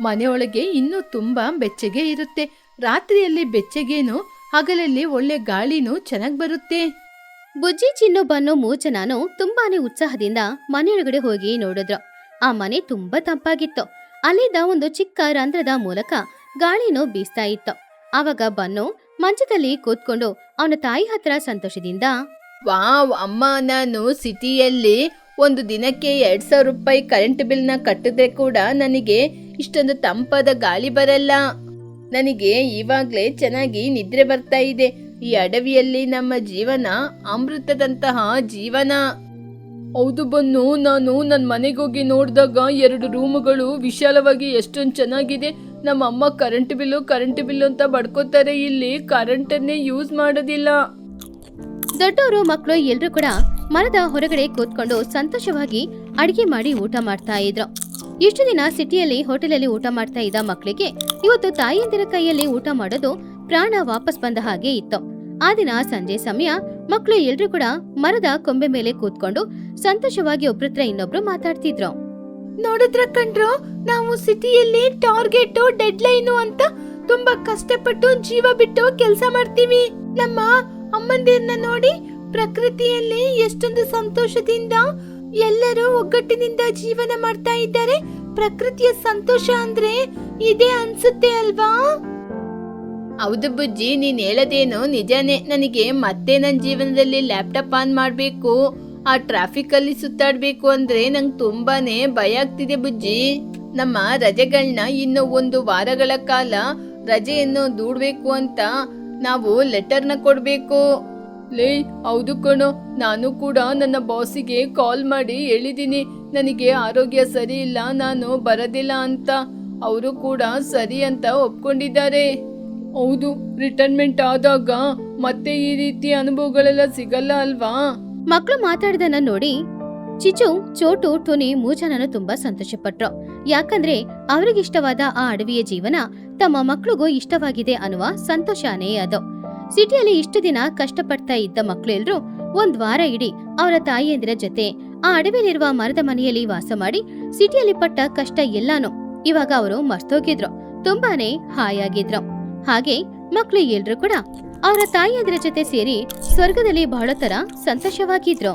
ಮನೆಯೊಳಗೆ ಇನ್ನೂ ತುಂಬಾ ಬೆಚ್ಚಗೆ ಇರುತ್ತೆ. ರಾತ್ರಿಯಲ್ಲಿ ಬೆಚ್ಚಗೇನು, ಹಗಲಲ್ಲಿ ಒಳ್ಳೆ ಗಾಳಿನೂ ಚೆನ್ನಾಗಿ ಬರುತ್ತೆ. ಬುಜ್ಜಿ, ಚಿನ್ನು, ಬನ್ನು 3 ಜನನು ತುಂಬಾನೇ ಉತ್ಸಾಹದಿಂದ ಮನೆಯೊಳಗಡೆ ಹೋಗಿ ನೋಡಿದ್ರು. ಆ ಮನೆ ತುಂಬಾ ತಂಪಾಗಿತ್ತು. ಅಲ್ಲಿದ್ದ ಒಂದು ಚಿಕ್ಕ ರಂಧ್ರದ ಮೂಲಕ ಗಾಳಿನೂ ಬೀಸ್ತಾ ಇತ್ತು. ಆವಾಗ ಬನ್ನು ಮಂಚದಲ್ಲಿ ಕೂತ್ಕೊಂಡು ಅವನ ತಾಯಿ ಹತ್ರ ಸಂತೋಷದಿಂದ, ವಾವ್ ಅಮ್ಮ, ನಾನು ಸಿಟಿಯಲ್ಲಿ ಒಂದು ದಿನಕ್ಕೆ 2,000 ರೂಪಾಯಿ ಕರೆಂಟ್ ಬಿಲ್ನ ಕಟ್ಟಿದ್ರೆ ಕೂಡ ನನಗೆ ಇಷ್ಟೊಂದು ತಂಪಾದ ಗಾಳಿ ಬರಲ್ಲ. ನನಗೆ ಇವಾಗ್ಲೇ ಚೆನ್ನಾಗಿ ನಿದ್ರೆ ಬರ್ತಾ ಇದೆ. ಈ ಅಡವಿಯಲ್ಲಿ ನಮ್ಮ ಜೀವನ ಅಮೃತದಂತಹ ಜೀವನ. ಹೌದು ಬನ್ನು, ನಾನು ನನ್ನ ಮನೆಗೋಗಿ ನೋಡಿದಾಗ 2 ರೂಮುಗಳು ವಿಶಾಲವಾಗಿ ಎಷ್ಟೊಂದು ಚೆನ್ನಾಗಿದೆ. ನಮ್ಮ ಅಮ್ಮ ಕರೆಂಟ್ ಬಿಲ್ಲು ಅಂತ ಬಡ್ಕೋತಾರೆ. ಇಲ್ಲಿ ಕರೆಂಟನ್ನೇ ಯೂಸ್ ಮಾಡೋದಿಲ್ಲ. ದೊಡ್ಡವರು ಮಕ್ಕಳು ಎಲ್ರೂ ಕೂಡ ಮರದ ಹೊರಗಡೆ ಕೂತ್ಕೊಂಡು ಸಂತೋಷವಾಗಿ ಅಡಿಗೆ ಮಾಡಿ ಊಟ ಮಾಡ್ತಾ ಇದ್ರು. ಇಷ್ಟು ದಿನ ಸಿಟಿಯಲ್ಲಿ ಹೋಟೆಲಲ್ಲಿ ಊಟ ಮಾಡ್ತಾ ಇದ್ದ ಮಕ್ಕಳಿಗೆ ಇವತ್ತು ತಾಯಿಯಂದಿರ ಕೈಯಲ್ಲಿ ಊಟ ಮಾಡೋದು ಪ್ರಾಣ ವಾಪಸ್ ಬಂದ ಹಾಗೆ ಇತ್ತು. ಆ ದಿನ ಸಂಜೆ ಸಮಯ ಮಕ್ಕಳು ಎಲ್ರೂ ಕೂಡ ಮರದ ಕೊಂಬೆ ಮೇಲೆ ಕೂತ್ಕೊಂಡು ಸಂತೋಷವಾಗಿ ಒಬ್ರತ್ರ ಇನ್ನೊಬ್ರು ಮಾತಾಡ್ತಿದ್ರು. ನೋಡಿದ್ರ ಕಣ್ರು, ನಾವು ಸಿಟಿಯಲ್ಲಿ ಟಾರ್ಗೆಟ್ ಡೆಡ್ ಲೈನು ಅಂತ ತುಂಬಾ ಕಷ್ಟಪಟ್ಟು ಜೀವ ಬಿಟ್ಟು ಕೆಲಸ ಮಾಡ್ತೀವಿ. ನಮ್ಮ ಅಮ್ಮಂದಿರ್ನ ನೋಡಿ, ಪ್ರಕೃತಿಯಲ್ಲಿ ಎಷ್ಟೊಂದು ಸಂತೋಷದಿಂದ ಎಲ್ಲರೂ ಒಗ್ಗಟ್ಟಿನಿಂದ ಜೀವನ ಮಾಡ್ತಾ ಇದ್ದಾರೆ. ಪ್ರಕೃತಿಯ ಸಂತೋಷ ಅಂದ್ರೆ ಇದೇ ಅನ್ಸುತ್ತೆ ಅಲ್ವಾ? ಹೌದು ಬುಜ್ಜಿ, ನೀನ್ ಹೇಳೋದೇನು ನಿಜಾನೇ. ನನಗೆ ಮತ್ತೆ ನನ್ನ ಜೀವನದಲ್ಲಿ ಲ್ಯಾಪ್ಟಾಪ್ ಆನ್ ಮಾಡ್ಬೇಕು, ಆ ಟ್ರಾಫಿಕ್ ಅಲ್ಲಿ ಸುತ್ತಾಡ್ಬೇಕು ಅಂದ್ರೆ ನಂಗೆ ತುಂಬಾನೇ ಭಯ ಆಗ್ತಿದೆ ಬುಜ್ಜಿ. ನಮ್ಮ ರಜೆಗಳನ್ನ ಇನ್ನು 1 ವಾರಗಳ ಕಾಲ ರಜೆಯನ್ನು ದೂಡ್ಬೇಕು ಅಂತ ನಾವು ಲೆಟರ್ನ ಕೊಡ್ಬೇಕು. ಲೇ, ಹೌದು ಕಣೋ, ನಾನು ಕೂಡ ನನ್ನ ಬಾಸಿಗೆ ಕಾಲ್ ಮಾಡಿ ಹೇಳಿದೀನಿ ನನಗೆ ಆರೋಗ್ಯ ಸರಿ ಇಲ್ಲ, ನಾನು ಬರೋದಿಲ್ಲ ಅಂತ. ಅವರು ಕೂಡ ಸರಿ ಅಂತ ಒಪ್ಕೊಂಡಿದ್ದಾರೆ. ಹೌದು, ರಿಟೈರ್ಮೆಂಟ್ ಆದಾಗ ಮತ್ತೆ ಈ ರೀತಿ ಅನುಭವಗಳೆಲ್ಲ ಸಿಗಲ್ಲ ಅಲ್ವಾ? ಮಕ್ಕಳು ಮಾತಾಡಿದನ್ನ ನೋಡಿ ಚಿಚು, ಚೋಟು, ಟುನಿ 3 ಜನನು ತುಂಬಾ ಸಂತೋಷ ಪಟ್ರು. ಯಾಕಂದ್ರೆ ಅವರಿಗಿಷ್ಟವಾದ ಆ ಅಡವಿಯ ಜೀವನ ತಮ್ಮ ಮಕ್ಳಿಗೂ ಇಷ್ಟವಾಗಿದೆ ಅನ್ನುವ ಸಂತೋಷನೇ ಅದು. ಸಿಟಿಯಲ್ಲಿ ಇಷ್ಟು ದಿನ ಕಷ್ಟಪಡ್ತಾ ಇದ್ದ ಮಕ್ಕಳೆಲ್ಲರೂ 1 ವಾರ ಇಡೀ ಅವರ ತಾಯಿಯಂದಿರ ಜೊತೆ ಆ ಅಡವಿಯಲ್ಲಿರುವ ಮರದ ಮನೆಯಲ್ಲಿ ವಾಸ ಮಾಡಿ ಸಿಟಿಯಲ್ಲಿ ಪಟ್ಟ ಕಷ್ಟ ಎಲ್ಲಾನು ಇವಾಗ ಅವರು ಮರ್ತೋಗಿದ್ರು. ತುಂಬಾನೇ ಹಾಯಾಗಿದ್ರು. ಹಾಗೆ ಮಕ್ಕಳು ಎಲ್ರೂ ಕೂಡ ಅವರ ತಾಯಿಯಂದಿರ ಜೊತೆ ಸೇರಿ ಸ್ವರ್ಗದಲ್ಲಿ ಬಹಳ ತರ ಸಂತೋಷವಾಗಿದ್ರು.